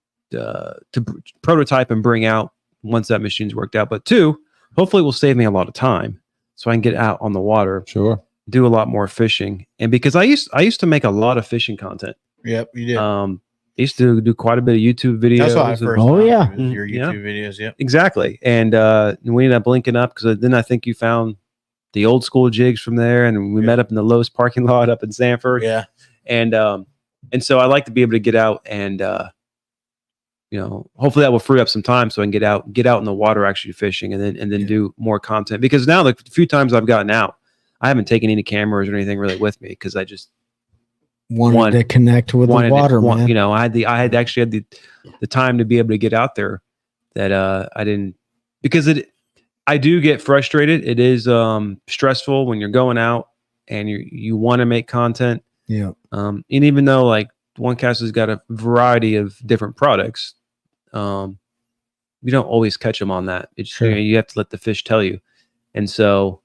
prototype and bring out once that machine's worked out. But two, hopefully, it will save me a lot of time, so I can get out on the water, Sure. do a lot more fishing. And because I used to make a lot of fishing content. Yep, you did. I used to do quite a bit of YouTube videos. That's why I and- first. Oh, found yeah. you, was your Yeah. YouTube videos. Yep. Exactly. And we ended up linking up because then I think you found the old school jigs from there, and we met up in the Lowe's parking lot up in Sanford. Yeah. And so I like to be able to get out and hopefully that will free up some time so I can get out in the water actually fishing and then do more content, because now the few times I've gotten out, I haven't taken any cameras or anything really with me because I just Wanted to connect with the wanted water, it, man. I had actually had the time to be able to get out there that I didn't, because I do get frustrated. It is stressful when you're going out and you want to make content. Yeah. And even though like One Cast has got a variety of different products, you don't always catch them on that. It's Sure. you have to let the fish tell you. And so,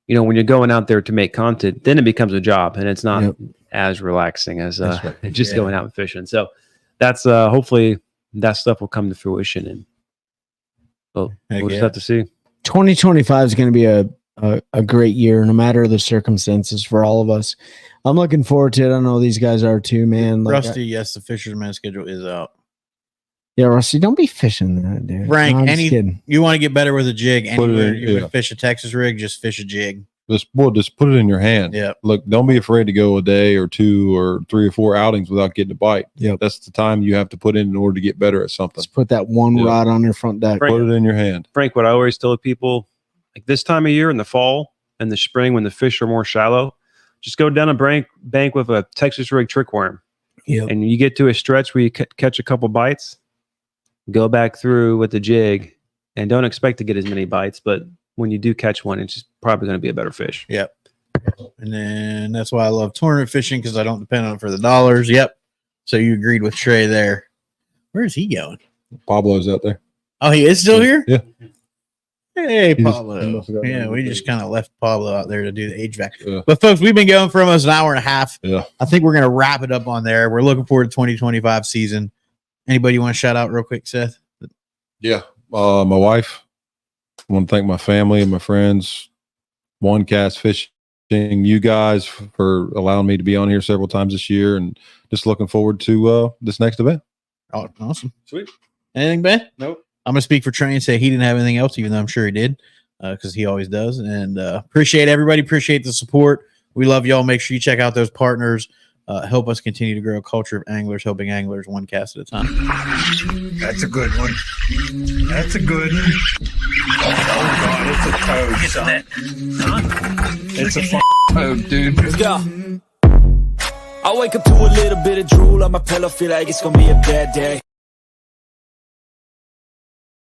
when you're going out there to make content, then it becomes a job, and it's not Yep. as relaxing as That's right. just Yeah. going out and fishing. So that's hopefully that stuff will come to fruition, and we'll Heck just yeah. have to see. 2025 is going to be a great year, no matter the circumstances for all of us. I'm looking forward to it. I know these guys are too, man. Like, Rusty, yes, the Fisherman schedule is out. yeah, Rusty, don't be fishing that, dude. Frank, No, I'm just any- kidding. You want to get better with a jig? Put it Anywhere in, you yeah. would fish a Texas rig, just fish a jig. Just put it in your hand. Yeah. Look, don't be afraid to go a day or 2 or 3 or 4 outings without getting a bite. Yep. That's the time you have to put in order to get better at something. Let's put that one Yeah. rod on your front deck. Frank, Put it in your hand. Frank, what I always tell people, like this time of year in the fall and the spring when the fish are more shallow, just go down a bank with a Texas rig trick worm, Yep. and you get to a stretch where you catch a couple bites, go back through with the jig, and don't expect to get as many bites. But when you do catch one, it's just probably going to be a better fish. And then that's why I love tournament fishing, because I don't depend on it for the dollars. Yep. So you agreed with Trey there. Where's he going? Pablo's out there. Oh, he is still here? Yeah. Hey, He just- Pablo. he must have got Yeah, rid we of the just kind of left Pablo out there to do the HVAC. Yeah. But folks, we've been going for almost an hour and a half. Yeah. I think we're going to wrap it up on there. We're looking forward to 2025 season. Anybody you want to shout out real quick, Seth? Yeah. My wife. I want to thank my family and my friends, One Cast Fishing, you guys for allowing me to be on here several times this year, and just looking forward to this next event. Oh, awesome. Sweet. Anything, Ben? Nope. I'm going to speak for Trey and say he didn't have anything else, even though I'm sure he did, because he always does. And appreciate everybody. Appreciate the support. We love y'all. Make sure you check out those partners. help us continue to grow a culture of anglers helping anglers one cast at a time. That's a good one. That's a good one. Oh God, it's a toad. Son. It's a toad, dude. Let's go. I wake up to a little bit of drool on my pillow, feel like it's gonna be a bad day.